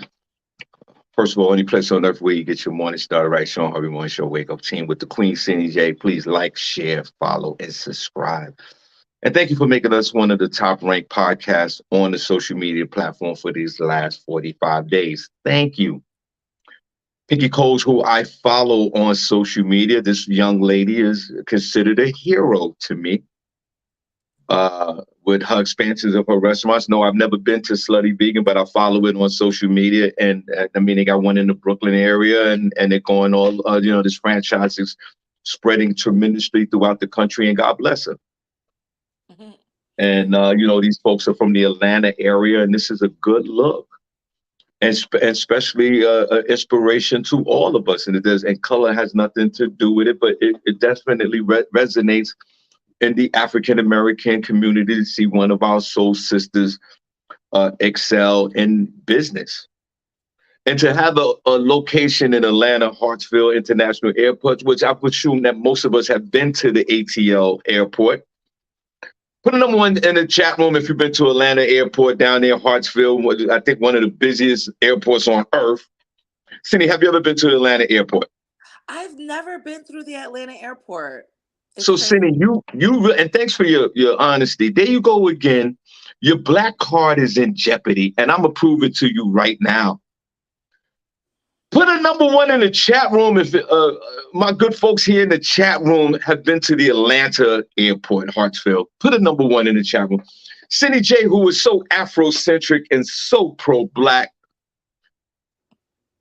First of all, any place on earth where you get your morning started right. Shawn Harvey Morning Show Wake Up Team with the Queen Senny J. Please like, share, follow, and subscribe. And thank you for making us one of the top ranked podcasts on the social media platform for these last 45 days. Thank you. Pinky Coles, who I follow on social media, this young lady is considered a hero to me. With her expansions of her restaurants. No, I've never been to Slutty Vegan, but I follow it on social media. And I mean, they got one in the Brooklyn area, and they're going all, this franchise is spreading tremendously throughout the country, and God bless her. Mm-hmm. And, these folks are from the Atlanta area, and this is a good look. And especially inspiration to all of us. And color has nothing to do with it, but it definitely resonates in the African-American community to see one of our soul sisters excel in business. And to have a location in Atlanta, Hartsfield International Airport, which I presume that most of us have been to the ATL airport. Put a number one in the chat room if you've been to Atlanta Airport down there, Hartsfield, I think one of the busiest airports on earth. Senny, have you ever been to Atlanta Airport? I've never been through the Atlanta airport. So, Senny, you and thanks for your honesty. There you go again. Your black card is in jeopardy, and I'm gonna prove it to you right now. Put a number one in the chat room if my good folks here in the chat room have been to the Atlanta airport, Hartsfield. Put a number one in the chat room. Senny J, who was so Afrocentric and so pro-black.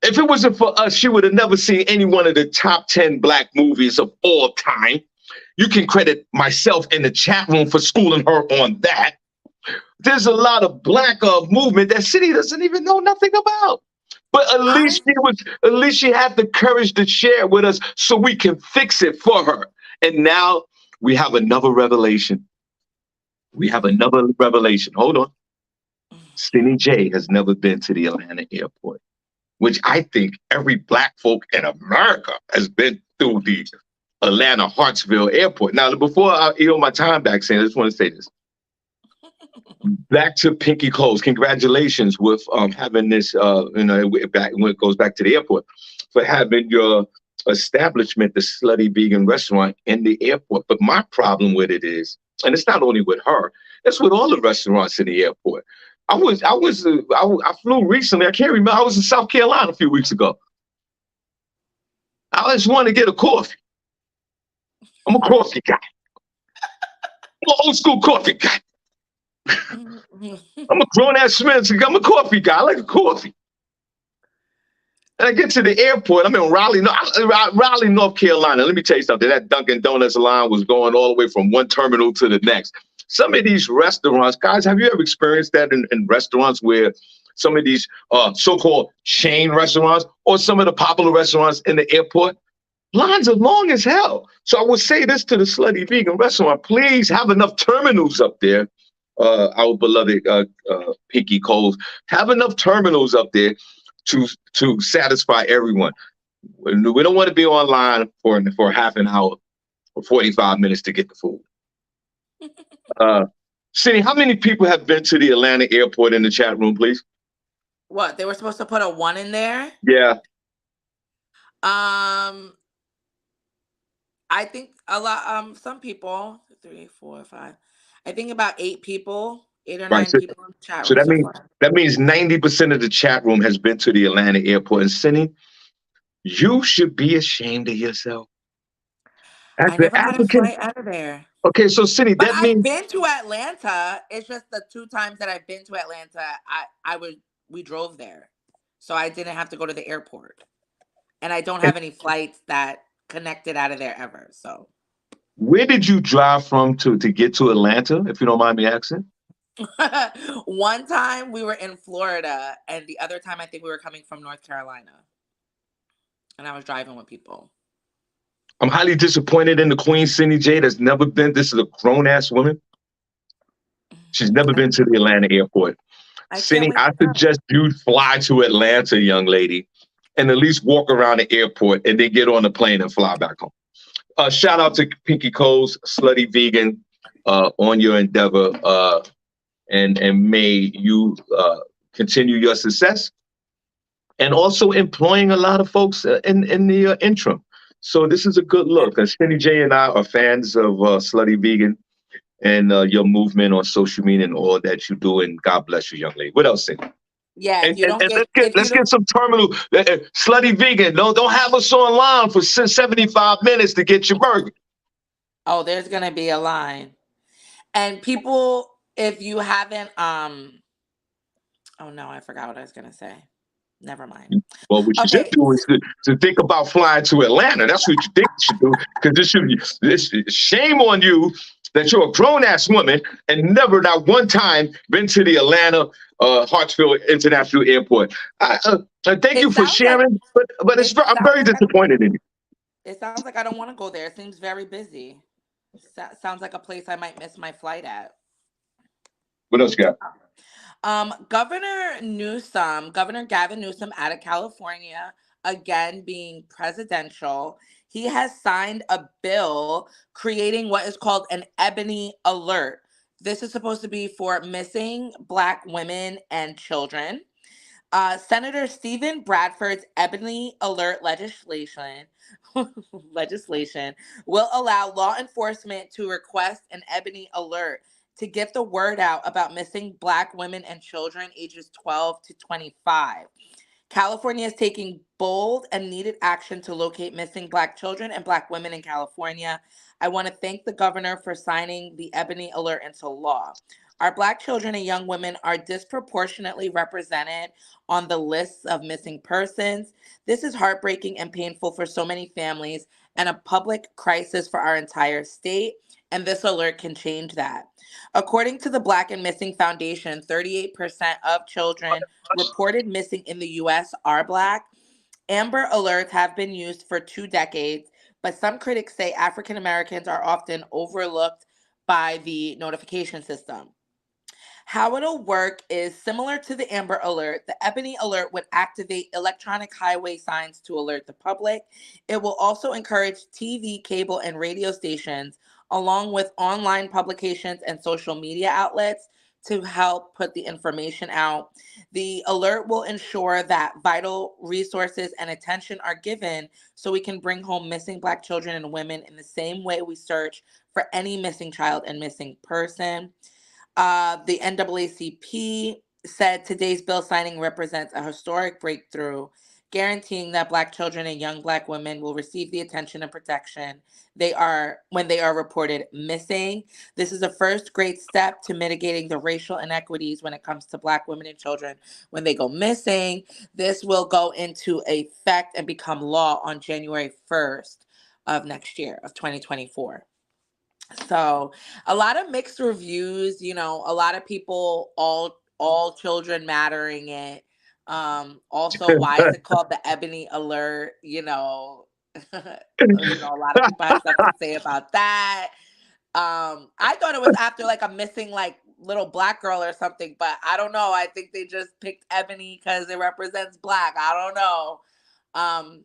If it wasn't for us, she would have never seen any one of the top 10 black movies of all time. You can credit myself in the chat room for schooling her on that. There's a lot of black movement that Senny doesn't even know nothing about. But at least she had the courage to share with us so we can fix it for her. And now we have another revelation. Hold on. Senny J has never been to the Atlanta airport, which I think every black folk in America has been through the Atlanta Hartsfield Airport. Now, before I yield my time back, Senny, I just want to say this. Back to Pinky Coles. Congratulations with having this, when it goes back to the airport, for having your establishment, the Slutty Vegan restaurant, in the airport. But my problem with it is, and it's not only with her, it's with all the restaurants in the airport. I flew recently. I can't remember. I was in South Carolina a few weeks ago. I just wanted to get a coffee. I'm a coffee guy. I'm an old school coffee guy. I'm a grown-ass man. I'm a coffee guy. I like a coffee. And I get to the airport. I'm in Raleigh, North Carolina. Let me tell you something. That Dunkin' Donuts line was going all the way from one terminal to the next. Some of these restaurants, guys, have you ever experienced that in restaurants where some of these so-called chain restaurants or some of the popular restaurants in the airport? Lines are long as hell. So I would say this to the Slutty Vegan restaurant: please have enough terminals up there. Our beloved Pinky Coles, have enough terminals up there to satisfy everyone. We don't want to be online for half an hour or 45 minutes to get the food. Senny, how many people have been to the Atlanta airport in the chat room, please? What, they were supposed to put a 1 in there? Yeah. I think a lot. Some people, 3, 4, 5. I think about 8 people, 8 or 9 people in the chat room. So that means 90% of the chat room has been to the Atlanta airport. And Senny, you should be ashamed of yourself. I never had a flight out of there. Okay, so Senny, but that means I've been to Atlanta. It's just the 2 times that I've been to Atlanta, we drove there, so I didn't have to go to the airport, and I don't have any flights that connected out of there ever. So, where did you drive from to get to Atlanta, if you don't mind me asking? One time we were in Florida, and the other time I think we were coming from North Carolina, and I was driving with people. I'm highly disappointed in the Queen Senny J that's never been. This is a grown-ass woman. She's never been to the Atlanta airport. Senny, I suggest you fly to Atlanta, young lady, and at least walk around the airport and then get on the plane and fly back home. Shout out to Pinky Coles, Slutty Vegan, on your endeavor, and may you continue your success. and also employing a lot of folks in the interim. So this is a good look. Senny J and I are fans of Slutty Vegan and your movement on social media and all that you do. And God bless you, young lady. What else, Cindy? Yeah, if you don't And get, if you let's get don't, some terminal Slutty Vegan. Don't have us online for 75 minutes to get your burger. oh, there's gonna be a line. And people, if you haven't, oh no, I forgot what I was gonna say. Never mind. Well, what you should Okay, do is to think about flying to Atlanta. That's what you think you should do. Because this shame on you that you're a grown ass woman and never, not one time, been to the Atlanta Hartsfield International Airport. Thank it you for sounds like sharing, but it I'm sounds very like I don't. disappointed in you. It sounds like I don't want to go there. It seems very busy. Sounds like a place I might miss my flight at. What else you got? Governor Gavin Newsom out of California, again being presidential, he has signed a bill creating what is called an ebony alert. This is supposed to be for missing Black women and children. Senator Stephen Bradford's Ebony Alert legislation will allow law enforcement to request an Ebony Alert to get the word out about missing Black women and children ages 12 to 25. California is taking bold and needed action to locate missing Black children and Black women in California. I want to thank the governor for signing the Ebony Alert into law. Our Black children and young women are disproportionately represented on the lists of missing persons. This is heartbreaking and painful for so many families and a public crisis for our entire state, and this alert can change that. According to the Black and Missing Foundation, 38% of children reported missing in the US are Black. Amber alerts have been used for 2 decades, but some critics say African Americans are often overlooked by the notification system. How it'll work is similar to the Amber Alert. The Ebony Alert would activate electronic highway signs to alert the public. It will also encourage TV, cable, and radio stations, along with online publications and social media outlets, to help put the information out. The alert will ensure that vital resources and attention are given so we can bring home missing Black children and women in the same way we search for any missing child and missing person. The NAACP said today's bill signing represents a historic breakthrough, guaranteeing that Black children and young Black women will receive the attention and protection they are when they are reported missing. This is a first great step to mitigating the racial inequities when it comes to Black women and children when they go missing. This will go into effect and become law on January 1st of next year, of 2024. So a lot of mixed reviews, a lot of people, all children mattering it. Also, why is it called the Ebony Alert? A lot of people have stuff to say about that. I thought it was after like a missing like little Black girl or something, but I don't know. I think they just picked Ebony because it represents Black. I don't know. Um,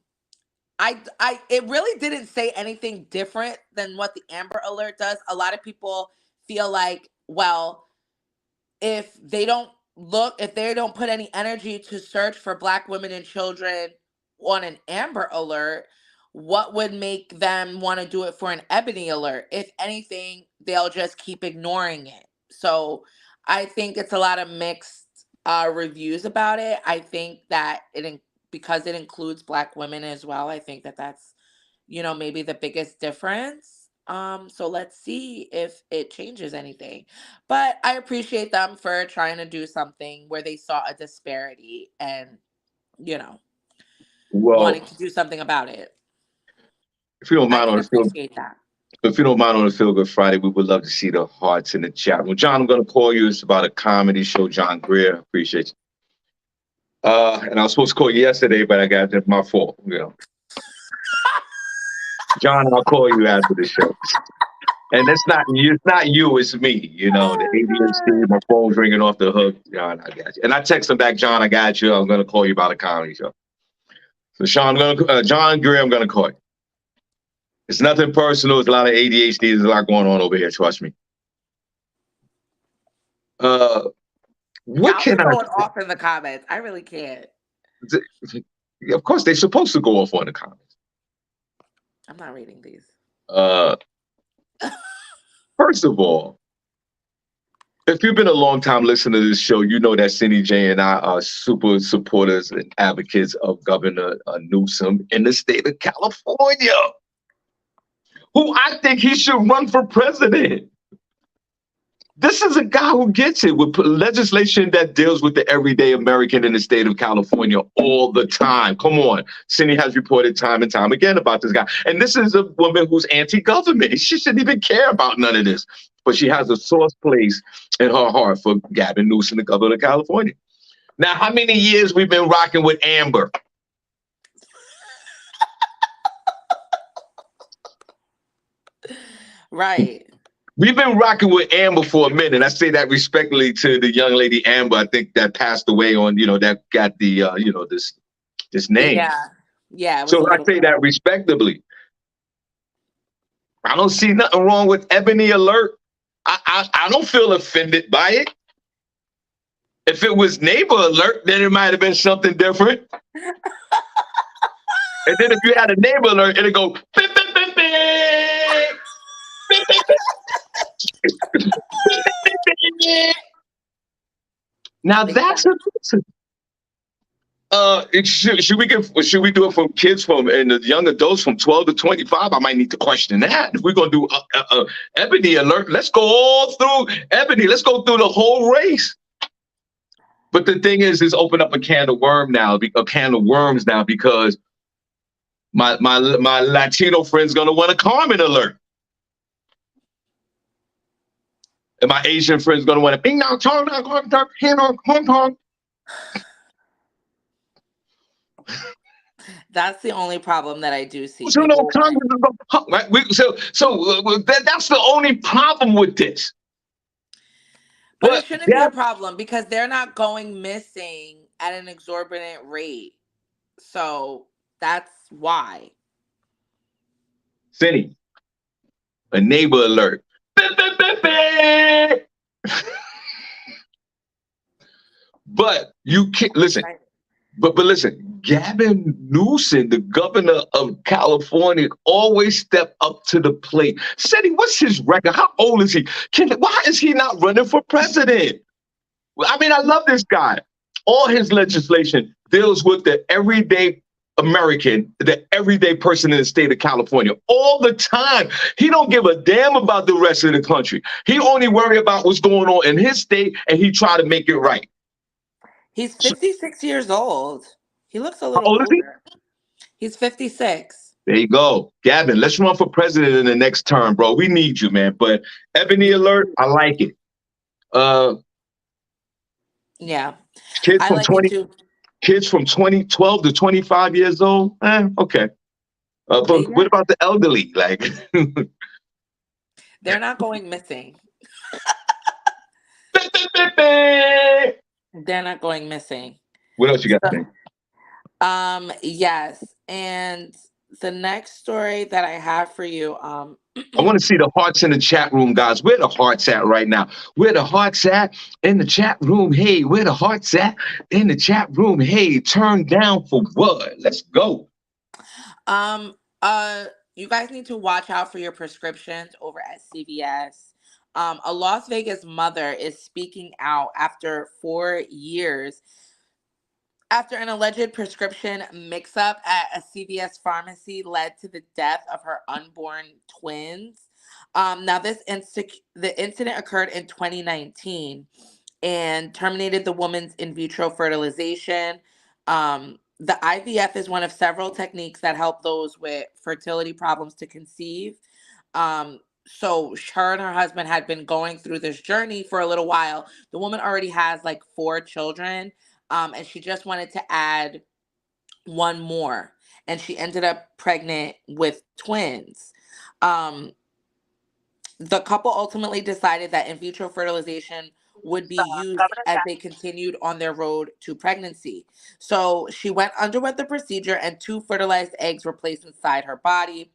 it really didn't say anything different than what the Amber Alert does. A lot of people feel like, well, if they don't put any energy to search for Black women and children on an Amber Alert, what would make them want to do it for an Ebony Alert? If anything, they'll just keep ignoring it. So I think it's a lot of mixed reviews about it. I think that because it includes Black women as well, I think that that's maybe the biggest difference. So let's see if it changes anything. But I appreciate them for trying to do something where they saw a disparity and, you know, Well, wanting to do something about it. if you don't I mind on can the field, appreciate that. if you don't mind on the Feel Good Friday, we would love to see the hearts in the chat room. John, I'm going to call you. It's about a comedy show. John Greer, appreciate you. And I was supposed to call you yesterday, but I got that's my fault. John, I'll call you after the show. And it's not you, it's me. The ADHD, my phone's ringing off the hook. John, I got you. And I text him back, John, I got you. I'm gonna call you about a comedy show. So Sean, John Greer, I'm gonna call you. It's nothing personal. It's a lot of ADHD. There's a lot going on over here. Trust me. What Y'all can are I going off in the comments. I really can't. Of course, they're supposed to go off on the comments. I'm not reading these. Uh, First of all, if you've been a long time listener to this show, you know that Senny J and I are super supporters and advocates of Governor Newsom in the state of California, who I think he should run for president. This is a guy who gets it with legislation that deals with the everyday American in the state of California all the time. Come on. Cindy has reported time and time again about this guy. And this is a woman who's anti-government. She shouldn't even care about none of this. But she has a source place in her heart for Gavin Newsom, the governor of California. Now, how many years we've been rocking with Amber? Right. We've been rocking with Amber for a minute. I say that respectfully to the young lady Amber, I think that passed away on, that got the, this name. Yeah. Yeah. It was So a I little say that respectably. I don't see nothing wrong with Ebony Alert. I don't feel offended by it. If it was Neighbor Alert, then it might have been something different. And then if you had a Neighbor Alert, it'd go, beep, beep, beep, beep. Beep, beep, beep. Now that's a should we do it from kids and the young adults from 12 to 25? I might need to question that. If we're gonna do Ebony Alert, let's go all through Ebony. Let's go through the whole race. But the thing is open up a can of worms now because my Latino friend's gonna want a Carmen Alert. And my Asian friend's gonna want a bing dong chong dong hong dong hong kong. That's the only problem that I do see. So that's the only problem with this. But it shouldn't be a problem because they're not going missing at an exorbitant rate. So that's why. Senny, a Neighbor Alert. But you can't listen. But listen, Gavin Newsom, the governor of California, always stepped up to the plate. Senny, what's his record? How old is he? Why is he not running for president? I mean, I love this guy. All his legislation deals with the everyday American, the everyday person in the state of California all the time. He don't give a damn about the rest of the country. He only worry about what's going on in his state, and he try to make it right. He's 56 years old. He looks a little older. He's 56. There you go. Gavin, let's run for president in the next term, bro. We need you, man. But Ebony Alert, I like it. Yeah. Kids from 12 to 25 years old. Okay. But what about the elderly? Like they're not going missing. They're not going missing. What else you got to say? Yes. And the next story that I have for you, I want to see the hearts in the chat room, guys. Where the hearts at right now? Where the hearts at in the chat room? Hey, where the hearts at in the chat room? Hey, turn down for what? Let's go. You guys need to watch out for your prescriptions over at CVS. A Las Vegas mother is speaking out after 4 years after an alleged prescription mix-up at a CVS pharmacy led to the death of her unborn twins. Now, the incident occurred in 2019 and terminated the woman's in vitro fertilization. The IVF is one of several techniques that help those with fertility problems to conceive. So her and her husband had been going through this journey for a little while. The woman already has like 4 children, and she just wanted to add one more. And she ended up pregnant with twins. The couple ultimately decided that in vitro fertilization would be used as they continued on their road to pregnancy. So she underwent the procedure and 2 fertilized eggs were placed inside her body.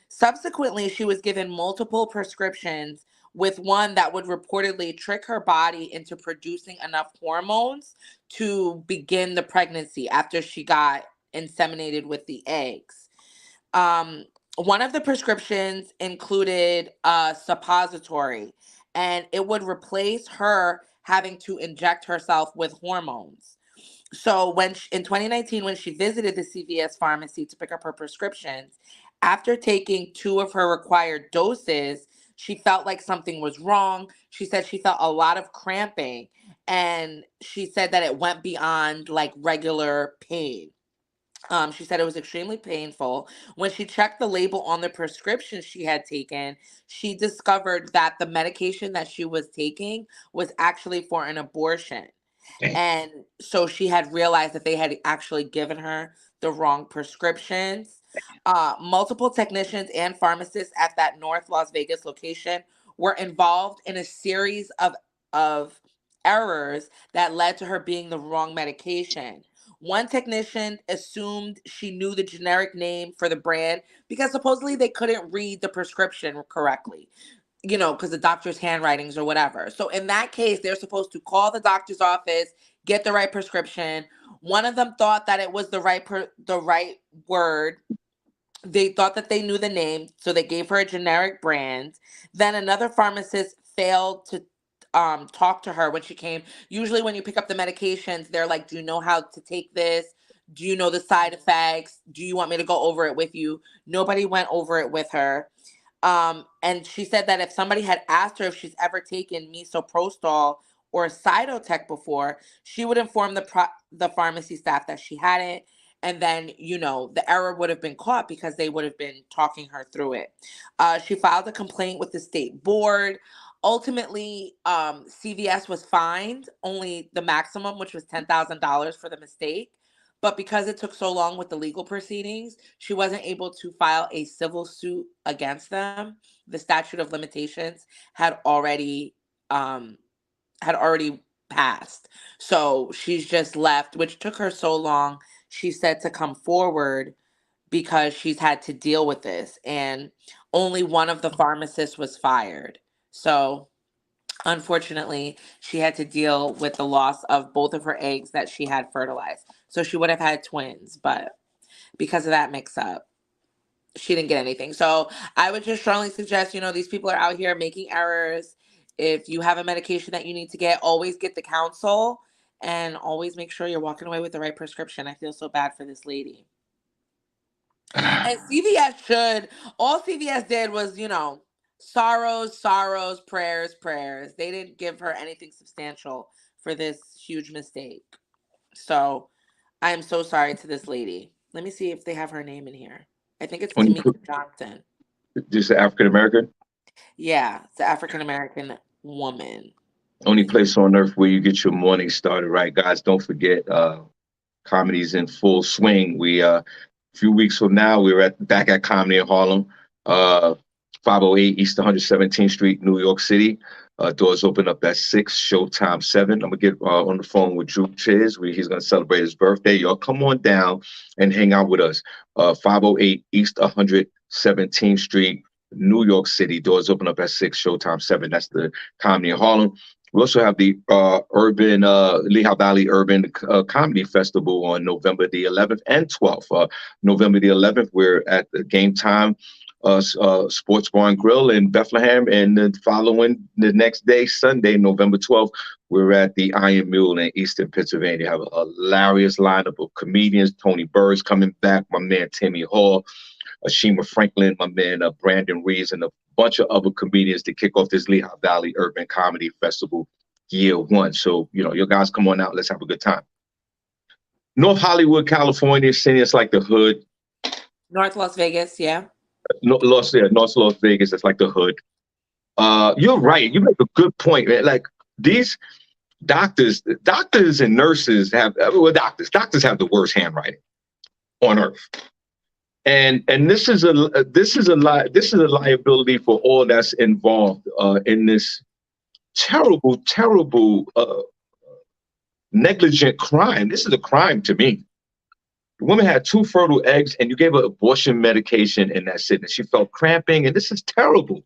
Subsequently, she was given multiple prescriptions with one that would reportedly trick her body into producing enough hormones to begin the pregnancy after she got inseminated with the eggs. One of the prescriptions included a suppository, and it would replace her having to inject herself with hormones. So in 2019, when she visited the CVS pharmacy to pick up her prescriptions, after taking 2 of her required doses, she felt like something was wrong. She said she felt a lot of cramping, and she said that it went beyond like regular pain. She said it was extremely painful. When she checked the label on the prescription she had taken, she discovered that the medication that she was taking was actually for an abortion. Dang. And so she had realized that they had actually given her the wrong prescriptions. Multiple technicians and pharmacists at that North Las Vegas location were involved in a series of errors that led to her being the wrong medication. One technician assumed she knew the generic name for the brand because supposedly they couldn't read the prescription correctly, because the doctor's handwritings or whatever. So in that case, they're supposed to call the doctor's office, get the right prescription. One of them thought that it was the right word. They thought that they knew the name, so they gave her a generic brand. Then another pharmacist failed to talk to her when she came. Usually when you pick up the medications, they're like, do you know how to take this? Do you know the side effects? Do you want me to go over it with you? Nobody went over it with her. And she said that if somebody had asked her if she's ever taken misoprostol or Cytotec before, she would inform the pharmacy staff that she hadn't. And then, the error would have been caught because they would have been talking her through it. She filed a complaint with the state board. Ultimately, CVS was fined only the maximum, which was $10,000 for the mistake. But because it took so long with the legal proceedings, she wasn't able to file a civil suit against them. The statute of limitations had already passed. So she's just left, which took her so long, she said, to come forward because she's had to deal with this. And only one of the pharmacists was fired. So unfortunately, she had to deal with the loss of both of her eggs that she had fertilized. So she would have had twins, but because of that mix up, she didn't get anything. So I would just strongly suggest, these people are out here making errors. If you have a medication that you need to get, always get the counsel and always make sure you're walking away with the right prescription. I feel so bad for this lady. And all CVS did was, sorrows, prayers. They didn't give her anything substantial for this huge mistake. So I am so sorry to this lady. Let me see if they have her name in here. I think it's Miko Johnson. Just an African American? Yeah, it's an African American woman. Only place on earth where you get your morning started, right? Guys, don't forget, comedy's in full swing. We a few weeks from now, we're back at Comedy in Harlem, 508 East 117th Street, New York City. Doors open up at 6, showtime 7. I'm gonna get on the phone with Drew Chiz. He's gonna celebrate his birthday. Y'all come on down and hang out with us. 508 East 117th Street, New York City. Doors open up at 6, showtime 7. That's the Comedy in Harlem. We also have the Lehigh Valley Urban Comedy Festival on November the 11th and 12th. November the 11th, we're at the Game Time Sports Bar and Grill in Bethlehem, and the next day, Sunday, November 12th, we're at the Iron Mule in Eastern Pennsylvania. Have a hilarious lineup of comedians. Tony Bird's coming back, my man Timmy Hall, Ashima Franklin, my man Brandon Reeves, and a bunch of other comedians to kick off this Lehigh Valley Urban Comedy Festival year 1. So, your guys come on out. Let's have a good time. North Hollywood, California, Senny, it's like the hood. North Las Vegas, yeah. North Las Vegas, it's like the hood. You're right. You make a good point, man. Like these doctors and nurses doctors have the worst handwriting on earth. And this is a liability for all that's involved in this terrible negligent crime. This is a crime to me. The woman had 2 fertile eggs, and you gave her abortion medication, and that's it. And she felt cramping, and this is terrible.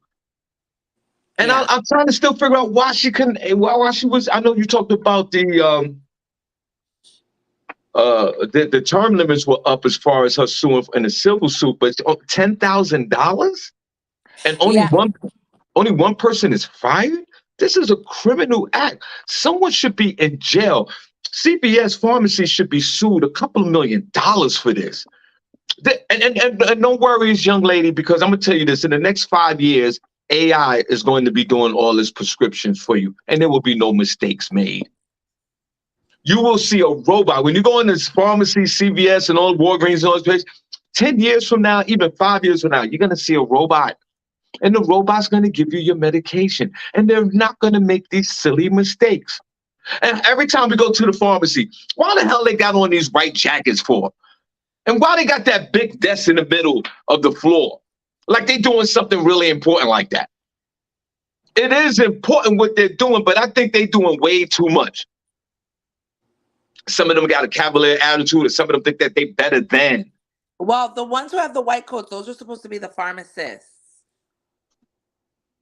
And Yeah. I'm trying to still figure out why she couldn't, why she was. I know you talked about the term limits were up as far as her suing in a civil suit, but $10,000 and Yeah. only one person is fired. This is a criminal act. Someone should be in jail. CVS Pharmacy should be sued a couple of $1 million for this. And no worries, young lady, because I'm gonna tell you this: in the next 5 years, AI is going to be doing all this prescriptions for you, and there will be no mistakes made. You will see a robot when you go in this pharmacy, CVS, and all Walgreens and all those places. 10 years from now, even 5 years from now, you're gonna see a robot, and the robot's gonna give you your medication, and they're not gonna make these silly mistakes. And every time we go to the pharmacy, why the hell they got on these white jackets for? And why they got that big desk in the middle of the floor? Like they doing something really important like that. It is important what they're doing, but I think they're doing way too much. Some of them got a cavalier attitude, and some of them think that they better than. Well, the ones who have the white coats, those are supposed to be the pharmacists.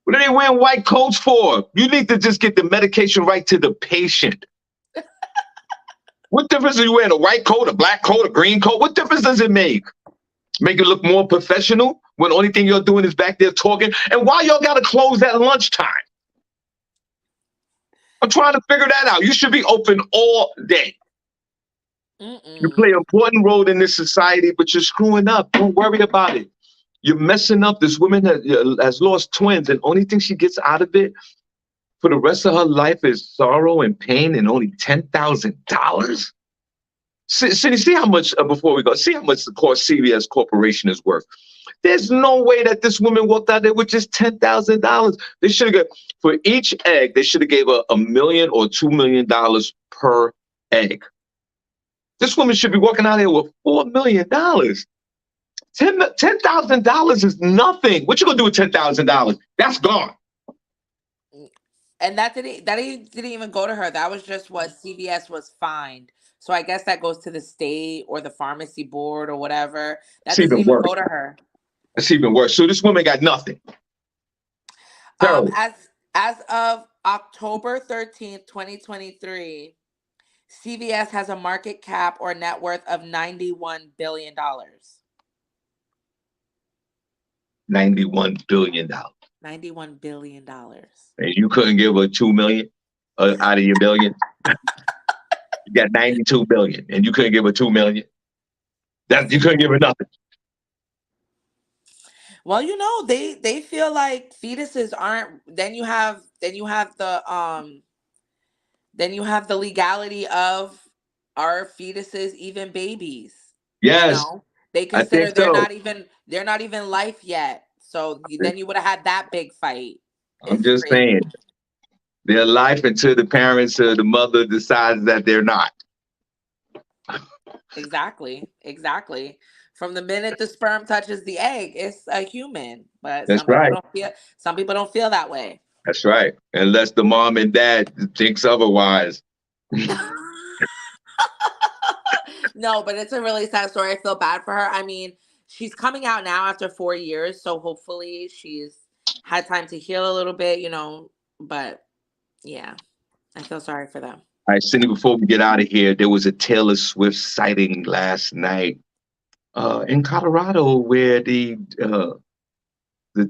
What are they wearing white coats for? You need to just get the medication right to the patient. What difference are you wearing? A white coat, a black coat, a green coat? What difference does it make? Make it look more professional when the only thing you're doing is back there talking? And why y'all got to close at lunchtime? I'm trying to figure that out. You should be open all day. You play an important role in this society, but you're screwing up. Don't worry about it. You're messing up. This woman has lost twins, and only thing she gets out of it for the rest of her life is sorrow and pain, and only $10,000. See how much, before we go, see how much the CVS Corporation is worth. There's no way that this woman walked out there with just $10,000. They should have got, for each egg, they should have gave her $1 million or $2 million per egg. This woman should be walking out there with $4 million. $10,000 is nothing. What you gonna do with $10,000? That's gone. And that didn't even go to her. That was just what CVS was fined. So I guess that goes to the state or the pharmacy board or whatever. That doesn't even go to her. It's even worse. So this woman got nothing. Terrible. As of October 13th, 2023, CVS has a market cap or net worth of $91 billion. $91 billion. $91 billion. And you couldn't give her 2 million out of your billion. You got 92 billion, and you couldn't give her 2 million. That you couldn't give her nothing. Well, you know, they feel like fetuses aren't. Then you have the legality of are fetuses even babies? Yes, you know? They consider they're not even life yet. So then you would have had that big fight. I'm just saying, their life until the parents or the mother decides that they're not. Exactly. From the minute the sperm touches the egg, it's a human. But That's right. Some people don't feel that way. That's right. Unless the mom and dad thinks otherwise. No, but it's a really sad story. I feel bad for her. I mean, she's coming out now after 4 years, so hopefully she's had time to heal a little bit, you know. But yeah, I feel sorry for them. All right, Senny, before we get out of here, there was a Taylor Swift sighting last night in Colorado where the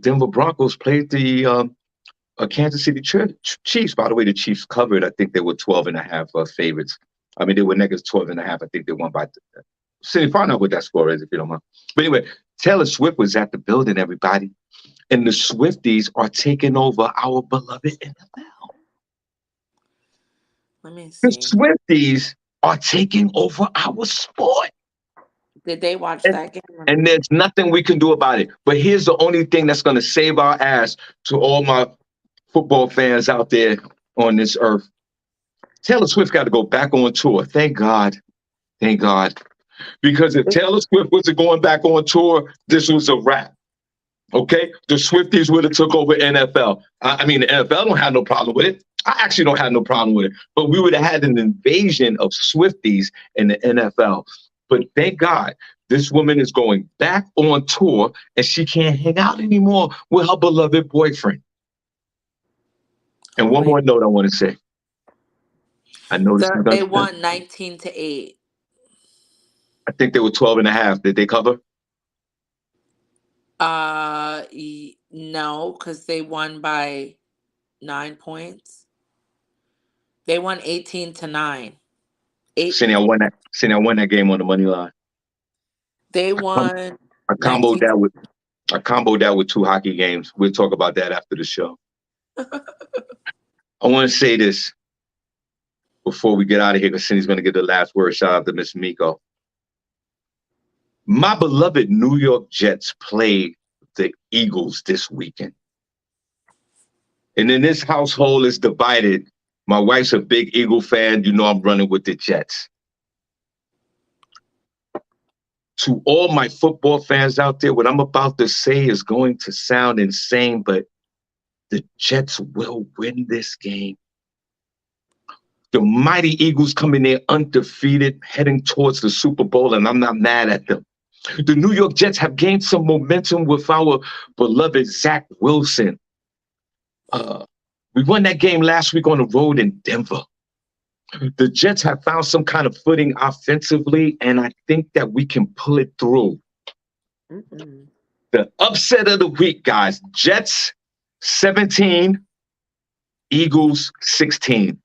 Denver Broncos played the Kansas City Chiefs. By the way, the Chiefs covered. I think they were 12.5 favorites. I mean, they were negative 12.5. I think they won by. Senny, find out what that score is if you don't mind. But anyway, Taylor Swift was at the building, everybody. And the Swifties are taking over our beloved NFL. Let me see. The Swifties are taking over our sport. Did they watch that game? And there's nothing we can do about it. But here's the only thing that's going to save our ass to all my football fans out there on this earth. Taylor Swift got to go back on tour. Thank God. Thank God. Because if Taylor Swift wasn't going back on tour, this was a wrap. Okay? The Swifties would have took over NFL. I mean, the NFL don't have no problem with it. I actually don't have no problem with it. But we would have had an invasion of Swifties in the NFL. But thank God, this woman is going back on tour and she can't hang out anymore with her beloved boyfriend. And one more note I want to say. I noticed They won 19-8. I think they were 12.5. Did they cover? No, because they won by 9 points. They won 18-9. Senny, I won that game on the money line. They won. I comboed that with 2 hockey games. We'll talk about that after the show. I want to say this before we get out of here, because Senny's going to get the last word. Shout out to Miss Miko. My beloved New York Jets played the Eagles this weekend. And then this household is divided. My wife's a big Eagle fan. You know I'm running with the Jets. To all my football fans out there, what I'm about to say is going to sound insane, but the Jets will win this game. The mighty Eagles come in there undefeated, heading towards the Super Bowl, and I'm not mad at them. The New York Jets have gained some momentum with our beloved Zach Wilson. We won that game last week on the road in Denver. The Jets have found some kind of footing offensively, and I think that we can pull it through. Mm-mm. The upset of the week, guys. Jets 17, Eagles 16.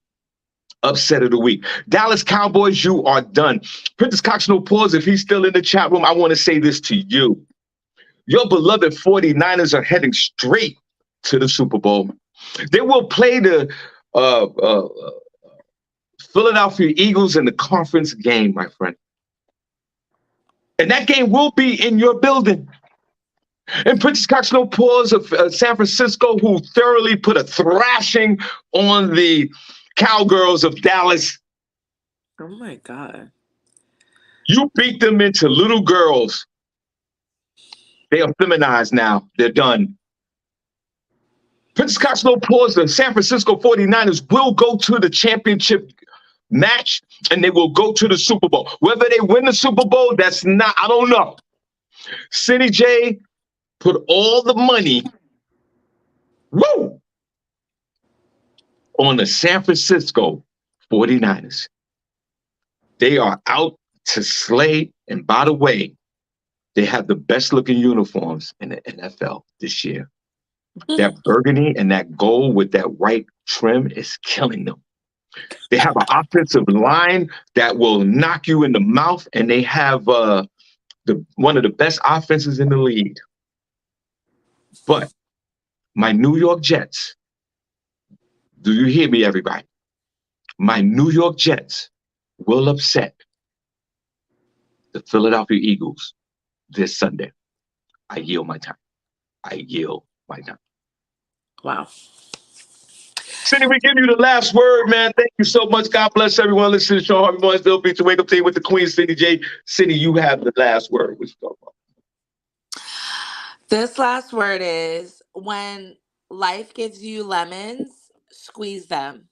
Upset of the week. Dallas Cowboys, you are done. Princess Cox, no pause. If he's still in the chat room, I want to say this to you. Your beloved 49ers are heading straight to the Super Bowl. They will play the Philadelphia Eagles in the conference game, my friend. And that game will be in your building. And Princess Cox, no pause of San Francisco, who thoroughly put a thrashing on the Cowgirls of Dallas. Oh my God. You beat them into little girls. They are feminized now. They're done. Princess Cox, no pause. The San Francisco 49ers will go to the championship match, and they will go to the Super Bowl. Whether they win the Super Bowl, that's not, I don't know. Senny J put all the money, on the San Francisco 49ers. They are out to slay, and by the way, they have the best looking uniforms in the NFL this year. That burgundy and that gold with that white trim is killing them. They have an offensive line that will knock you in the mouth, and they have one of the best offenses in the league. But my New York Jets, do you hear me, everybody? My New York Jets will upset the Philadelphia Eagles this Sunday. I yield my time. Wow. Senny, we give you the last word, man. Thank you so much. God bless everyone listening to Shawn Harvey Mornings. Still be to wake up today with the Queen, Senny J. Senny, you have the last word. What you talking about? This last word is, when life gives you lemons, squeeze them.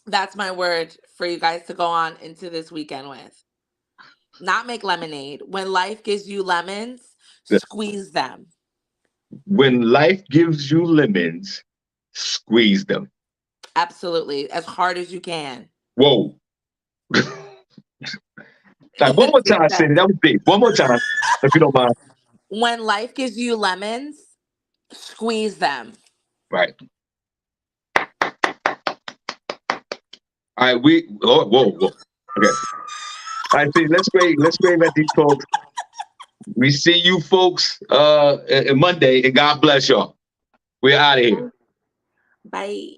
That's my word for you guys to go on into this weekend with. Not make lemonade. When life gives you lemons, squeeze them. When life gives you lemons, squeeze them. Absolutely. As hard as you can. Whoa. Like, one more time, Senny. That was big. One more time, if you don't mind. When life gives you lemons, squeeze them. Right. All right, whoa. Okay. All right, see, let's wave at these folks. We see you folks Monday, and God bless y'all. We're out of here. Bye.